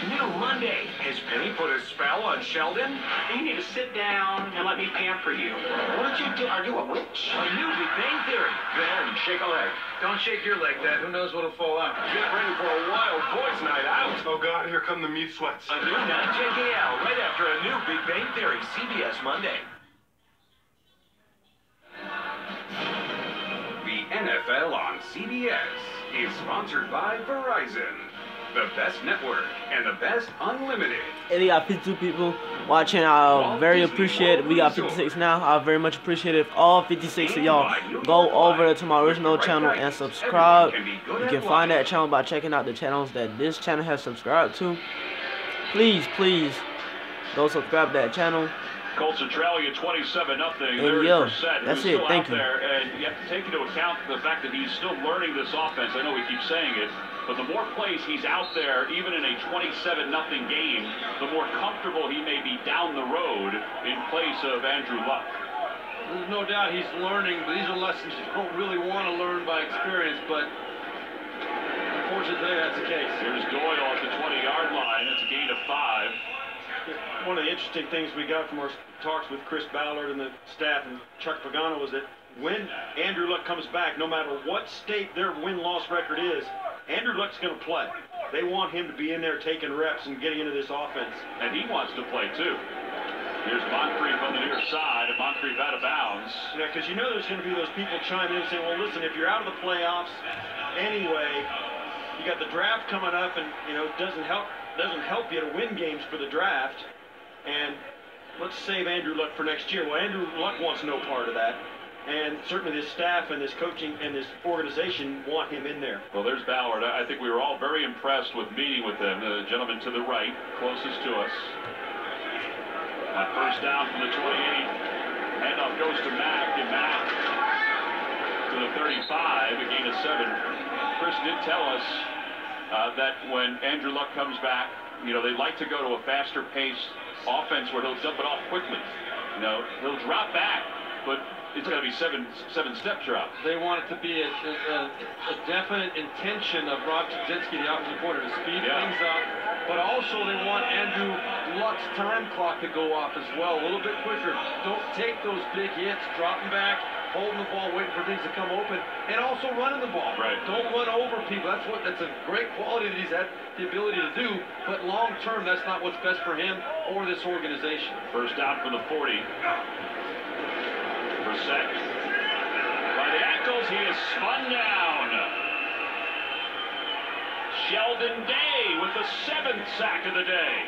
New Monday. Has Penny put a spell on Sheldon? You need to sit down and let me pamper you. What did you do? Are you a witch? A new Big Bang Theory. Ben, shake a leg. Don't shake your leg, Dad. Who knows what'll fall out? Get ready for a wild boys' night out. Oh, God, here come the meat sweats. A new JKL right after a new Big Bang Theory. CBS Monday. The NFL on CBS is sponsored by Verizon. The best network and the best unlimited. And we got 52 people watching. I very appreciate it. We got 56 now. I very much appreciate it if all 56 of y'all go over to my original channel and subscribe. You can find that channel by checking out the channels that this channel has subscribed to. Please go subscribe to that channel. Colts are trailing at 27-0. And yo, that's it. Thank you. There, and you have to take into account the fact that he's still learning this offense. I know we keep saying it, but the more plays he's out there, even in a 27-0 game, the more comfortable he may be down the road in place of Andrew Luck. There's no doubt he's learning, but these are lessons you don't really want to learn by experience, but unfortunately that's the case. Here's Doyle at the 20-yard line. That's a gain of 5. One of the interesting things we got from our talks with Chris Ballard and the staff and Chuck Pagano was that when Andrew Luck comes back, no matter what state their win-loss record is, Andrew Luck's going to play. They want him to be in there taking reps and getting into this offense. And he wants to play too. Here's Moncrief on the near side, and Moncrief out of bounds. Yeah, because you know there's going to be those people chiming in and saying, well, listen, if you're out of the playoffs anyway, you got the draft coming up, and you know it doesn't help you to win games for the draft. And let's save Andrew Luck for next year. Well, Andrew Luck wants no part of that. And certainly this staff and this coaching and this organization want him in there. Well, there's Ballard. I think we were all very impressed with meeting with him. The gentleman to the right, closest to us. On first down from the 28. Handoff goes to Mack, and Mack to the 35, a gain of 7. Chris did tell us that when Andrew Luck comes back, you know, they like to go to a faster paced offense where he'll dump it off quickly. You know, he'll drop back, but it's got to be seven-step drop. They want it to be a definite intention of Rob Chudzinski, the offensive coordinator, to speed things up, but also they want Andrew Luck's time clock to go off as well, a little bit quicker. Don't take those big hits, dropping back, holding the ball, waiting for things to come open, and also running the ball. Right. Don't run over people. That's a great quality that he's had the ability to do, but long term, that's not what's best for him or this organization. First down from the 40. Brissett by the ankles, he is spun down. Sheldon Day with the 7th sack of the day.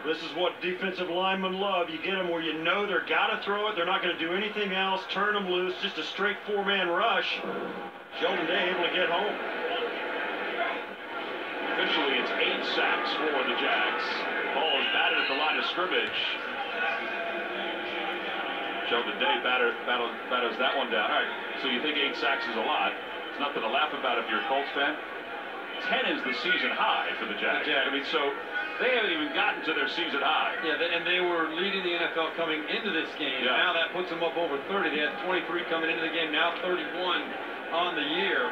This is what defensive linemen love. You get them where you know they're got to throw it. They're not going to do anything else. Turn them loose. Just a straight 4-man rush. Sheldon Day able to get home. Officially, it's 8 sacks for the Jags. Ball is batted at the line of scrimmage. Sheldon Day batters that one down. All right, so you think 8 sacks is a lot. It's nothing to laugh about if you're a Colts fan. 10 is the season high for the Jags. I mean, so they haven't even gotten to their season high. Yeah, and they were leading the NFL coming into this game. Yeah. Now that puts them up over 30. They had 23 coming into the game, now 31 on the year.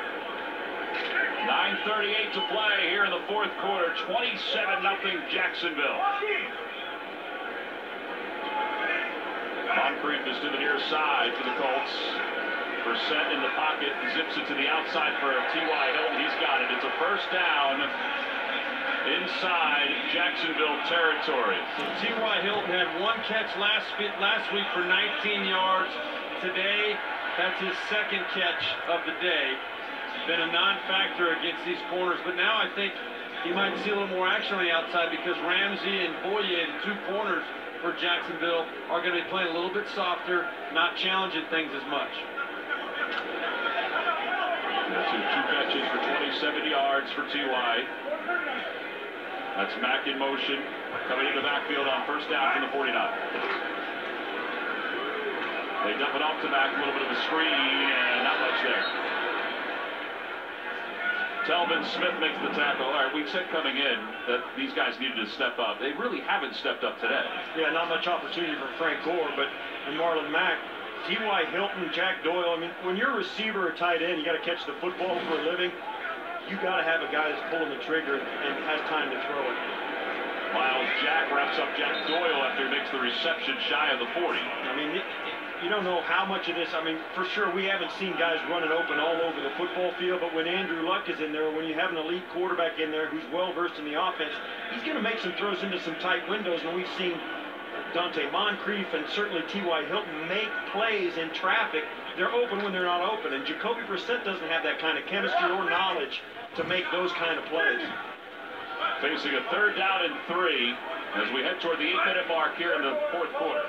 9:38 to play here in the 4th quarter. 27-0 Jacksonville. Moncrief is to the near side for the Colts. Brissett in the pocket, zips it to the outside for T.Y. Hilton. He's got it. It's a first down inside Jacksonville territory. So T.Y. Hilton had 1 catch last week for 19 yards. Today, that's his 2nd catch of the day. Been a non-factor against these corners, but now I think you might see a little more action on the outside because Ramsey and Boye, the 2 corners for Jacksonville, are going to be playing a little bit softer, not challenging things as much. Two catches for 27 yards for T.Y. That's Mack in motion, coming into the backfield on first down from the 49. They dump it off to Mack, a little bit of a screen, and not much there. Telvin Smith makes the tackle. All right, we said coming in that these guys needed to step up. They really haven't stepped up today. Yeah, not much opportunity for Frank Gore, but and Marlon Mack, T.Y. Hilton, Jack Doyle. I mean, when you're a receiver or tight end, you got to catch the football for a living. You got to have a guy that's pulling the trigger and has time to throw it. Miles Jack wraps up Jack Doyle after he makes the reception shy of the 40. I mean, you don't know how much of this. I mean, for sure, we haven't seen guys running open all over the football field, but when Andrew Luck is in there, when you have an elite quarterback in there who's well-versed in the offense, he's going to make some throws into some tight windows, and we've seen Dante Moncrief and certainly T.Y. Hilton make plays in traffic. They're open when they're not open, and Jacoby Brissett doesn't have that kind of chemistry or knowledge to make those kind of plays. Facing a 3rd down and 3 as we head toward the 8-minute mark here in the 4th quarter.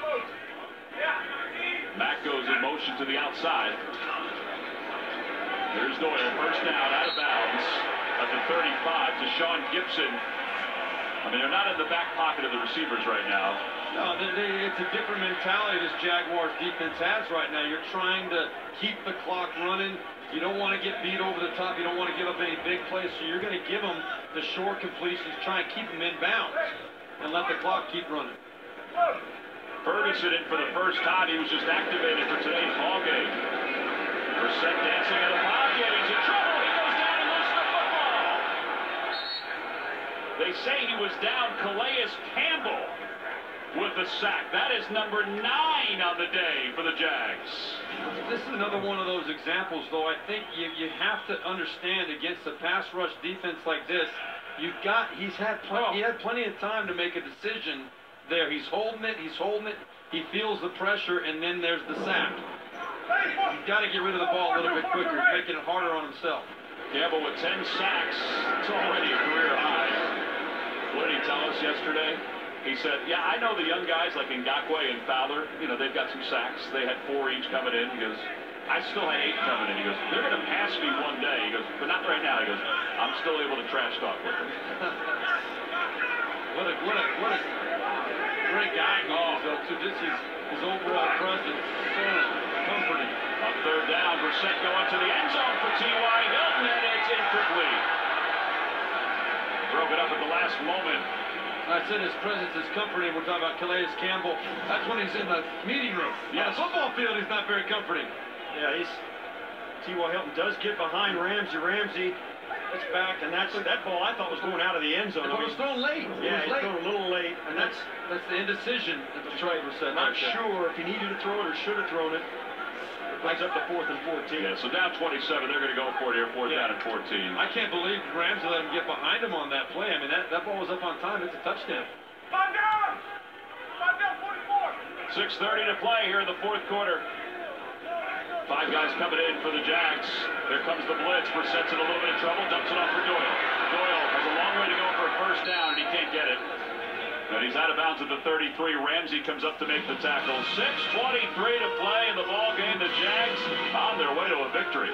Mack goes in motion to the outside. There's Doyle, first down, out of bounds at the 35 to Sean Gibson. I mean, they're not in the back pocket of the receivers right now. No, it's a different mentality this Jaguars defense has right now. You're trying to keep the clock running. You don't want to get beat over the top. You don't want to give up any big plays, so you're going to give them the short completions, try and keep them in bounds, and let the clock keep running. Ferguson in for the first time. He was just activated for today's ball game. Brissett dancing in the pocket. He's in trouble. He goes down and loses the football. They say he was down Calais Campbell with the sack. That is number 9 on the day for the Jags. This is another one of those examples, though. I think you have to understand against a pass rush defense like this, he had plenty of time to make a decision there. He's holding it. He's holding it. He feels the pressure, and then there's the sack. He's got to get rid of the ball a little bit quicker. He's making it harder on himself. Campbell with 10 sacks. It's already a career high. What did he tell us yesterday? He said, yeah, I know the young guys like Ngakoue and Fowler, you know, they've got some sacks. They had 4 each coming in. He goes, I still had 8 coming in. He goes, they're going to pass me one day. He goes, but not right now. He goes, I'm still able to trash talk with them. What a great guy he is, though, too. This is his overall presence. So comforting. On third down, Brissett going to the end zone for T.Y. Hilton, and it's incomplete. Broke it up at the last moment. I said his presence is comforting. We're talking about Calais Campbell. That's when he's in the meeting room. Yes. On the football field, he's not very comforting. Yeah, T.Y. Hilton does get behind Ramsey. Ramsey gets back, and that ball I thought was going out of the end zone. It was thrown late. Yeah, it's thrown a little late. And that's the indecision that Detroit was set. Not sure if he needed to throw it or should have thrown it. It brings up to 4th and 14. Yeah, so down 27, they're going to go for it here, 4th down and 14. I can't believe Ramsey let him get behind him on that play. I mean, that ball was up on time. It's a touchdown. 5 down! 5 down, 44! 6:30 to play here in the 4th quarter. 5 guys coming in for the Jags. Here comes the blitz. Brissett's in a little bit of trouble. Dumps it off for Doyle. Doyle has a long way to go for a first down, and he can't get it. And he's out of bounds at the 33. Ramsey comes up to make the tackle. 6:23 to play in the ball game. The Jags on their way to a victory.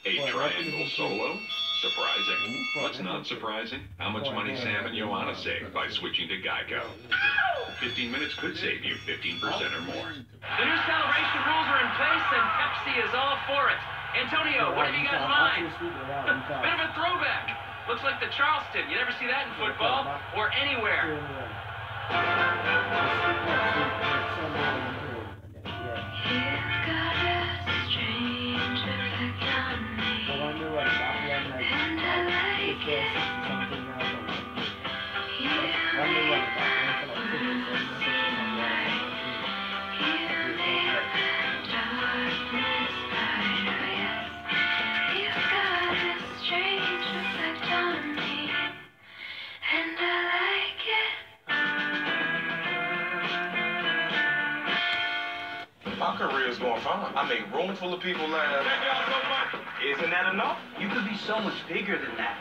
A triangle solo? Surprising. What's not surprising? How much money Sam and Joanna save by switching to Geico. 15 minutes could save you 15% or more. The new celebration rules are in place, and Pepsi is all for it. Antonio, what have you got in mind? Bit of a throwback. Looks like the Charleston. You never see that in football or anywhere. My career's going fine. I make room full of people laugh. Isn't that enough? You could be so much bigger than that.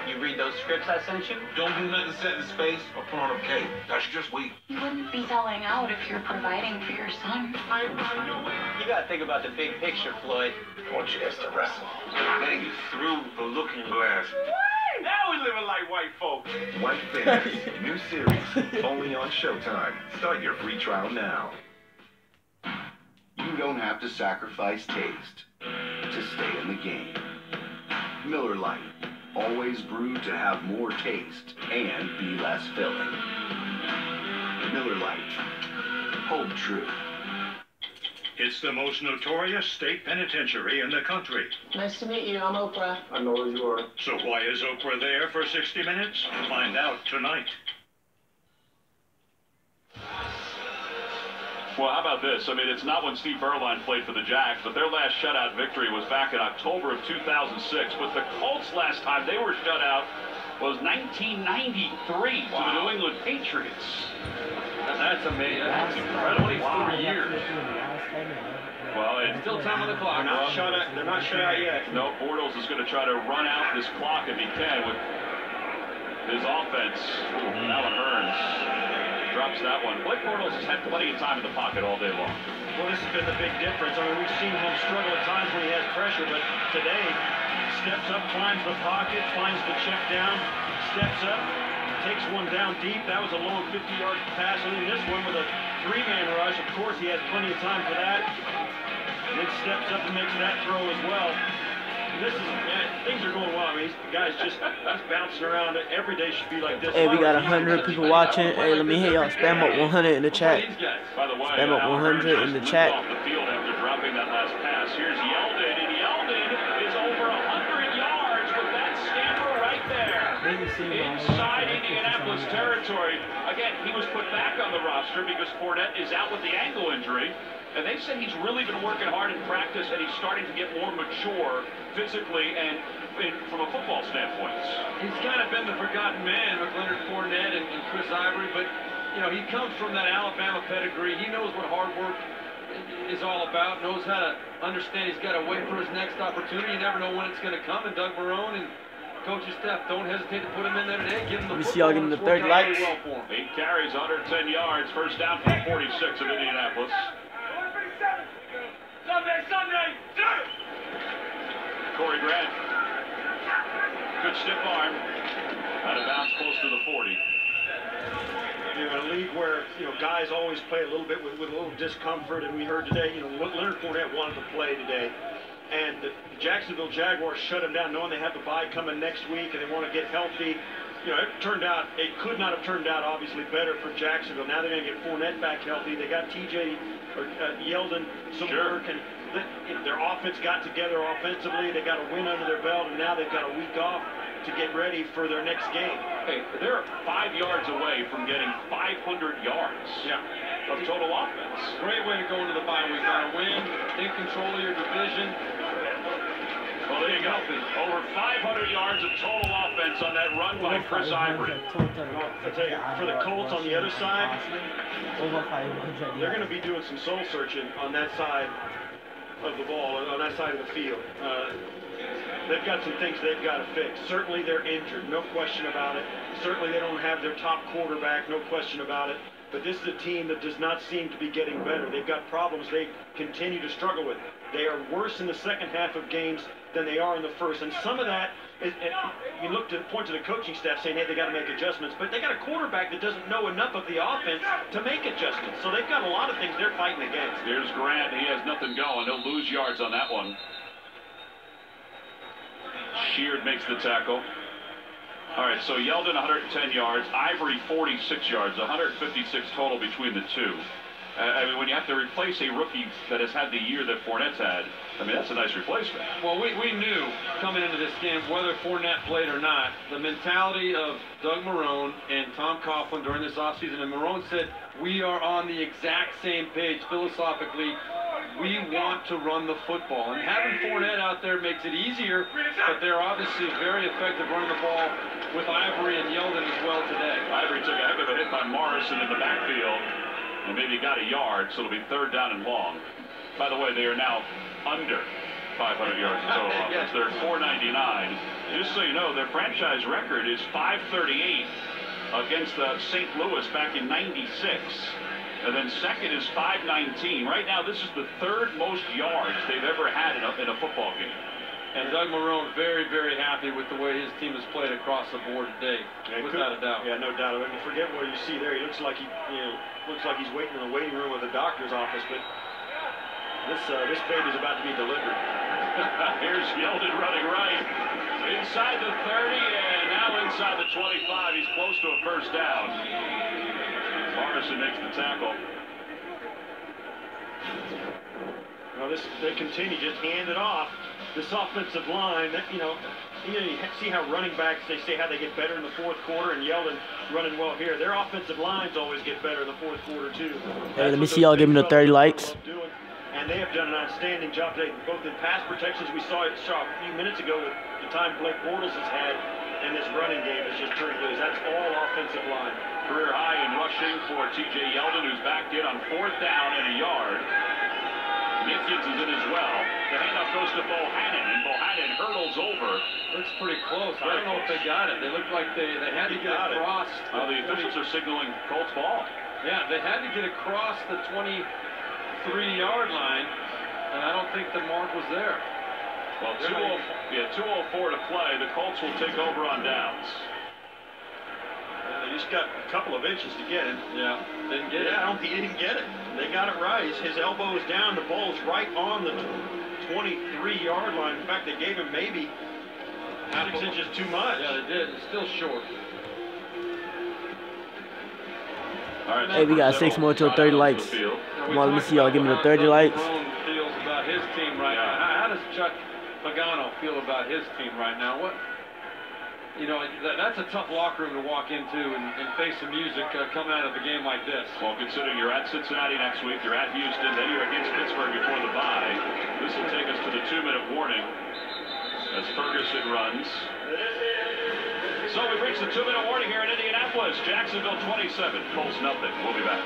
You read those scripts I sent you? Don't do nothing set in space or put on a cake. That's just weak. You wouldn't be selling out if you're providing for your son. You gotta think about the big picture, Floyd. I want you guys to wrestle. Man, you threw the looking glass. Now we living like white folks. White Bears, new series, only on Showtime. Start your free trial now. You don't have to sacrifice taste to stay in the game. Miller Lite, always brewed to have more taste and be less filling. Miller Lite, hold true. It's the most notorious state penitentiary in the country. Nice to meet you. I'm Oprah. I know who you are. So why is Oprah there for 60 minutes? Find out tonight. Well, how about this? I mean, it's not when Steve Berline played for the Jags, but their last shutout victory was back in October of 2006. But the Colts last time they were shut out was 1993 to the New England Patriots. That's amazing. That's incredible. 24 years. Well, it's still time on the clock. They're not shut out yet. No, Bortles is going to try to run out this clock if he can with his offense. Ooh, Alan Hearns drops that one. Blake Bortles has had plenty of time in the pocket all day long. Well, this has been the big difference. I mean, we've seen him struggle at times when he has pressure, but today, steps up, climbs the pocket, finds the check down, steps up, takes one down deep. That was a long 50-yard pass. And then this one with a 3-man rush. Of course, he has plenty of time for that. And then steps up and makes that throw as well. This is, things are going well. I mean, the guy's just bouncing around. Every day should be like this. Hey, we got 100 people watching. Hey, let me hear y'all spam up 100 in the chat. Spam up 100 in the chat. Off the field after dropping that last pass. Here's Yeldon, and Yeldon is over 100 yards. inside Indianapolis territory. Again, he was put back on the roster because Fournette is out with the ankle injury. And they said he's really been working hard in practice, and he's starting to get more mature physically and from a football standpoint. He's kind of been the forgotten man with Leonard Fournette and Chris Ivory, but, you know, he comes from that Alabama pedigree. He knows what hard work is all about, knows how to understand he's got to wait for his next opportunity. You never know when it's going to come, and Doug Marrone and coaching staff don't hesitate to put him in there today. Give him the Let me see y'all getting the 30 likes. Well for him. 8 carries, 110 yards, first down from 46 of Indianapolis. Sunday! Corey Grant. Good stiff arm. Out of bounds close to the 40. You know, in a league where, you know, guys always play a little bit with a little discomfort, and we heard today, you know, Leonard Fournette wanted to play today. And the Jacksonville Jaguars shut him down knowing they have the bye coming next week and they want to get healthy. You know, it could not have turned out, obviously, better for Jacksonville. Now they're going to get Fournette back healthy. They got Yeldon some work, and their offense got together offensively. They got a win under their belt, and now they've got a week off to get ready for their next game. Hey, they're 5 yards away from getting 500 yards of total offense. Great way to go into the bye week. On a win, in control of your division. Well, there you go. Over 500 yards of total offense on that run by Chris Ivory. I tell you, for the Colts on the other side, they're going to be doing some soul searching on that side of the ball, on that side of the field. They've got some things they've got to fix. Certainly they're injured, no question about it. Certainly they don't have their top quarterback, no question about it. But this is a team that does not seem to be getting better. They've got problems they continue to struggle with. They are worse in the second half of games than they are in the first. And some of that, you look to point to the coaching staff saying, hey, they got to make adjustments. But they got a quarterback that doesn't know enough of the offense to make adjustments. So they've got a lot of things they're fighting against. Here's Grant. He has nothing going. He'll lose yards on that one. Sheard makes the tackle. All right, so Yeldon 110 yards, Ivory 46 yards, 156 total between the two. I mean, when you have to replace a rookie that has had the year that Fournette's had, I mean, that's a nice replacement. Well, we knew coming into this game, whether Fournette played or not, the mentality of Doug Marrone and Tom Coughlin during this offseason, and Marrone said, we are on the exact same page philosophically. We want to run the football. And having Fournette out there makes it easier, but they're obviously very effective running the ball with Ivory and Yeldon as well today. Ivory took a heck of a hit by Morrison in the backfield and maybe got a yard, so it'll be 3rd down and long. By the way, they are now under 500 yards in total offense. They're at 499. Just so you know, their franchise record is 538 against St. Louis back in '96. And then second is 519. Right now, this is the 3rd most yards they've ever had in a football game. And Doug Marrone very, very happy with the way his team has played across the board today, without a doubt. Yeah, no doubt. I mean, forget what you see there. He looks like he's waiting in the waiting room of the doctor's office, but this baby's about to be delivered. Here's Yeldon running right. Inside the 30 and now inside the 25. He's close to a first down. Morrison makes the tackle. Well, they continue just hand it off. This offensive line, you see how running backs, they say how they get better in the 4th quarter, and Yeldon running well here. Their offensive lines always get better in the 4th quarter, too. Hey, let me see y'all give me the 30 likes. And they have done an outstanding job today, both in pass protections. We saw a few minutes ago with the time Blake Bortles has had, and this running game has just turned loose. That's all offensive line. Career high in rushing for T.J. Yeldon, who's backed in on 4th down and a yard. Mickens is in as well. The handoff goes to Bohannon, and Bohannon hurdles over. Looks pretty close. I don't know if they got it. They look like they had to get across. Well, the officials are signaling Colts ball. Yeah, they had to get across the 23-yard line, and I don't think the mark was there. Well, 2:04 to play. The Colts will take over on downs. They just got a couple of inches to get it. Yeah, didn't get it. I don't think he didn't get it. They got it right. His elbow is down. The ball is right on the 23-yard line. In fact, they gave him maybe 6 inches too much. Yeah, they did. It's still short. All right, hey, we got 6 more to 30 likes. Come on, let me see y'all give me the 30 likes. Feels about his team right now. How does Chuck Pagano feel about his team right now? you know, that's a tough locker room to walk into and face the music coming out of a game like this. Well, considering you're at Cincinnati next week, you're at Houston, then you're against Pittsburgh before the bye. This will take us to the 2-minute warning as Ferguson runs. So we've reached the 2-minute warning here in Indianapolis. Jacksonville 27, Colts nothing. We'll be back.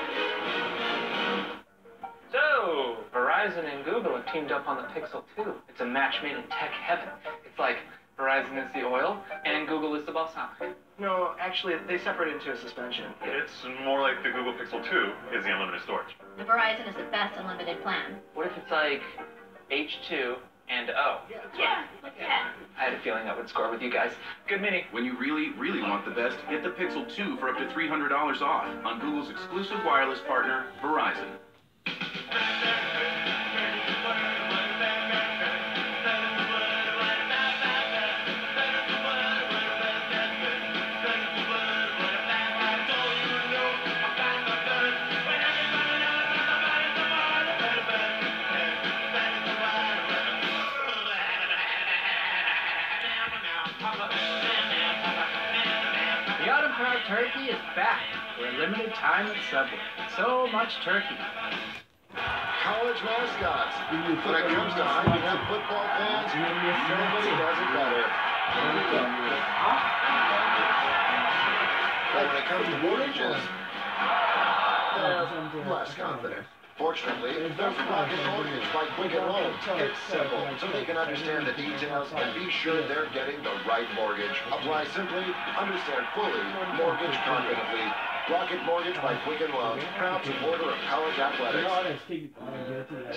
So, Verizon and Google have teamed up on the Pixel 2. It's a match made in tech heaven. It's like Verizon is the oil and Google is the balsamic. No, actually, they separate into a suspension. It's more like the Google Pixel 2 is the unlimited storage. The Verizon is the best unlimited plan. What if it's like H2 and O? Yeah, like that. I had a feeling that would score with you guys. Good mini. When you really want the best, get the Pixel 2 for up to $300 off on Google's exclusive wireless partner, Verizon. The Autumn Proud Turkey is back for a limited time at Subway. So much turkey. College mascots. When it comes to hyping up football fans, nobody does it better. But when it comes to mortgages, they're less confident. Fortunately, there's Rocket Mortgage by Quicken Loans. It's simple, so they can understand the details and be sure they're getting the right mortgage. Apply simply, understand fully, mortgage confidently. Rocket Mortgage by Quicken Loans, proud supporter of college athletics.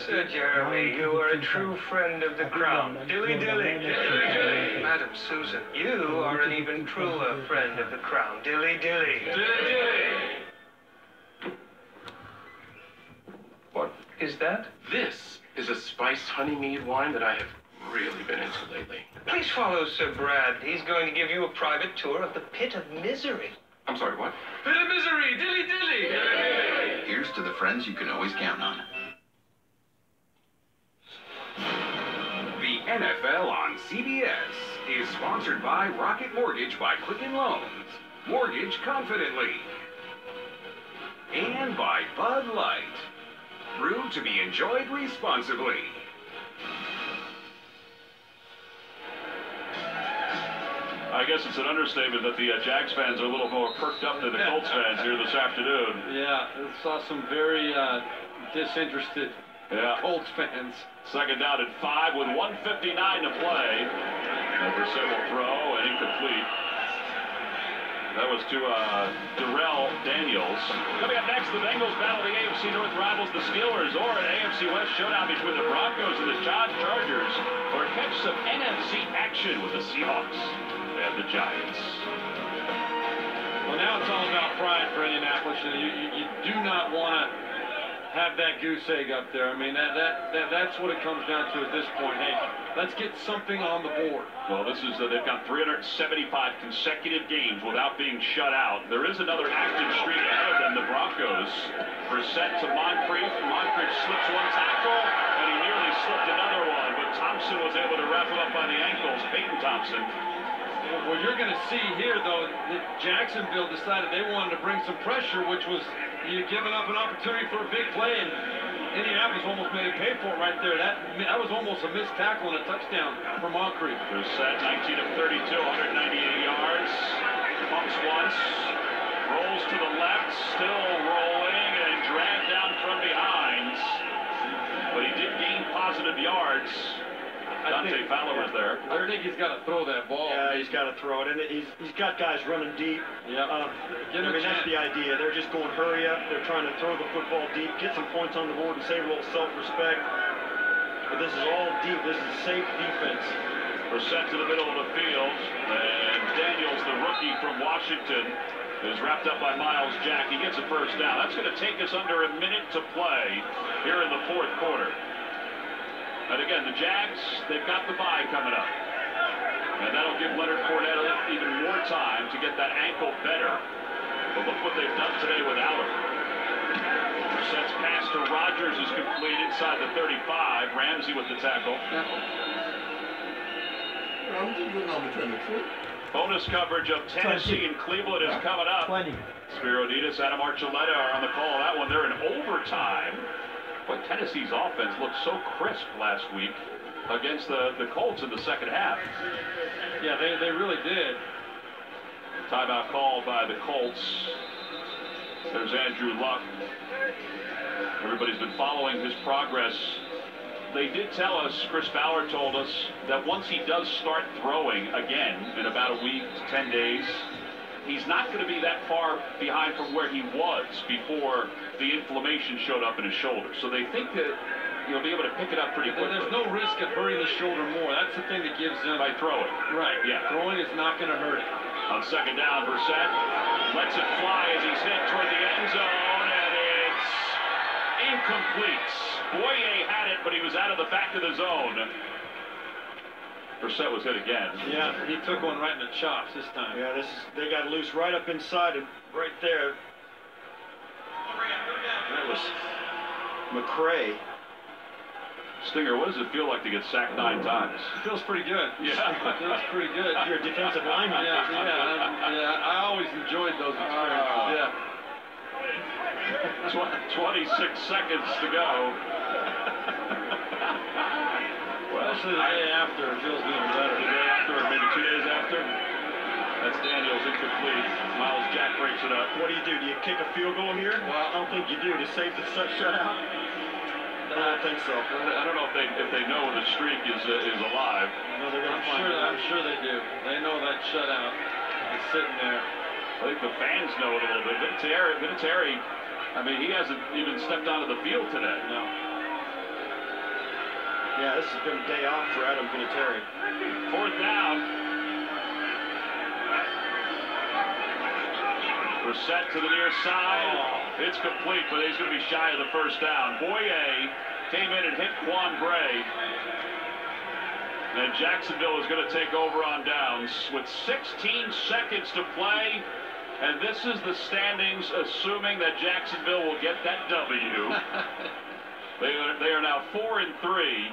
Sir Jeremy, you are a true friend of the crown. Dilly dilly. Dilly dilly. Madam Susan, you are an even truer friend of the crown. Dilly dilly. Dilly dilly. What is that? This is a spiced honey mead wine that I have really been into lately. Please follow Sir Brad. He's going to give you a private tour of the pit of misery. I'm sorry, what? Pit of misery. Dilly dilly. Dilly. Here's to the friends you can always count on. The NFL on CBS is sponsored by Rocket Mortgage by Quicken Loans. Mortgage confidently. And by Bud Light. Brewed to be enjoyed responsibly. I guess it's an understatement that the Jags fans are a little more perked up than the Colts fans here this afternoon. Yeah, I saw some very disinterested Colts fans. Second down and 5 with 1:59 to play. Everson will throw and incomplete. That was to Darrell Daniels. Coming up next, the Bengals battle the AFC North rivals, the Steelers, or an AFC West showdown between the Broncos and the Chargers, or catch some NFC action with the Seahawks and the Giants. Well, now it's all about pride for Indianapolis. You do not want to have that goose egg up there. I mean, that's what it comes down to at this point. Hey, let's get something on the board. Well, this is they've got 375 consecutive games without being shut out. There is another active streak ahead of them, the Broncos. Brissett to Moncrief. Moncrief slips one tackle, and he nearly slipped another one, but Thompson was able to wrap him up by the ankles. Peyton Thompson. Well, you're going to see here, though, that Jacksonville decided they wanted to bring some pressure, which was you giving up an opportunity for a big play, and Indianapolis almost made it pay for it right there. That was almost a missed tackle and a touchdown for Moncrief. Brissett, 19 of 32, 198 yards. Pumps once, rolls to the left, still rolling, and dragged down from behind. But he did gain positive yards. Dante Fowler was there. I think he's got to throw that ball. Yeah, he's got to throw it, and he's got guys running deep. Yeah. I mean, that's the idea. They're just going hurry up. They're trying to throw the football deep, get some points on the board, and save a little self-respect. But this is all deep. This is safe defense. Brissett to the middle of the field, and Daniels, the rookie from Washington, is wrapped up by Miles Jack. He gets a first down. That's going to take us under a minute to play here in the fourth quarter. And again, the Jags, they've got the bye coming up. And that'll give Leonard Fournette even more time to get that ankle better. But look what they've done today without him. Brissett's pass to Rodgers is complete inside the 35. Ramsey with the tackle. I'm just going on between the two. Bonus coverage of Tennessee and Cleveland is coming up. Spiro Ditas, Adam Archuleta are on the call. That one, they're in overtime. But Tennessee's offense looked so crisp last week against the Colts in the second half. Yeah, they really did. Timeout called by the Colts. There's Andrew Luck. Everybody's been following his progress. They did tell us, Chris Ballard told us, that once he does start throwing again in about a week to 10 days, he's not going to be that far behind from where he was before the inflammation showed up in his shoulder. So they think that he'll be able to pick it up pretty quickly. There's no risk of hurting the shoulder more. That's the thing that gives them... By throwing. Right, yeah. Throwing is not going to hurt it. On second down, Brissett lets it fly as he's hit toward the end zone, and it's incomplete. Boye had it, but he was out of the back of the zone. Brissett was hit again. Yeah, he took one right in the chops this time. Yeah, they got loose right up inside him, right there. That was McCray. Stinger, what does it feel like to get sacked 9 times? It feels pretty good. Yeah. It feels pretty good. You're a defensive lineman. Yeah, I always enjoyed those experiences. Yeah. 26 seconds to go. Well, especially the day after, it feels even better. The day after, or maybe 2 days after. That's Daniels incomplete. Miles Jack breaks it up. What do? Do you kick a field goal here? Well, I don't think you do to save the shutout. I don't think so. I don't know if they know the streak is alive. No, they're gonna find it. I'm sure they do. They know that shutout is sitting there. I think the fans know it a little bit. Vinatieri, I mean, he hasn't even stepped onto the field today. No. Yeah, this has been a day off for Adam Vinatieri. 4th down. Brissett to the near side. It's complete, but he's going to be shy of the first down. Boye came in and hit Quan Bray. And Jacksonville is going to take over on downs with 16 seconds to play. And this is the standings, assuming that Jacksonville will get that W. They are now 4-3.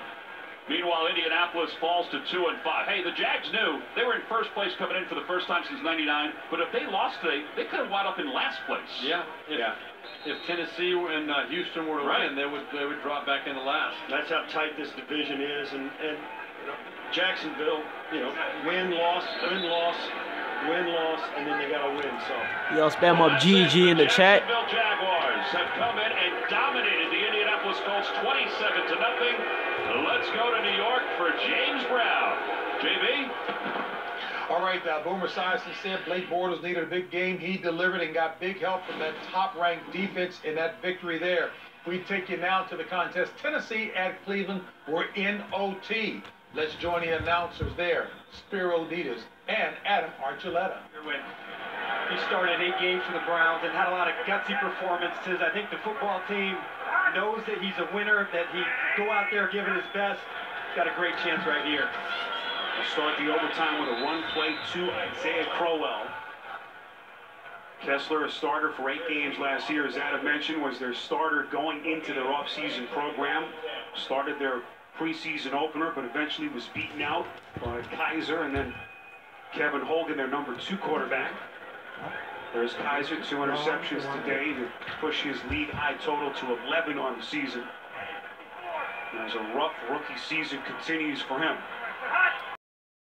Meanwhile, Indianapolis falls to 2-5. Hey, the Jags knew they were in first place coming in for the first time since '99. But if they lost today, they could have wound up in last place. Yeah. If Tennessee and Houston were to win, they would drop back into last. That's how tight this division is, and Jacksonville, win, loss, and then they got to win. So y'all spam up GG in the chat. Jacksonville Jaguars have come in and dominated the Indianapolis Colts 27-0. Let's go to New York for James Brown. JB? All right, Boomer Esiason said Blake Bortles needed a big game. He delivered and got big help from that top-ranked defense in that victory there. We take you now to the contest. Tennessee at Cleveland. We're in OT. Let's join the announcers there, Spiro Ditas and Adam Archuleta. He started 8 games for the Browns and had a lot of gutsy performances. I think the football team knows that he's a winner, that he go out there giving his best. Got a great chance right here. We'll start the overtime with a run play to Isaiah Crowell. Kessler, a starter for 8 games last year, as Adam mentioned, was their starter going into their offseason program. Started their preseason opener, but eventually was beaten out by Kaiser and then Kevin Hogan, their number 2 quarterback. There's Kaiser, 2 interceptions today to push his league high total to 11 on the season. As a rough rookie season continues for him.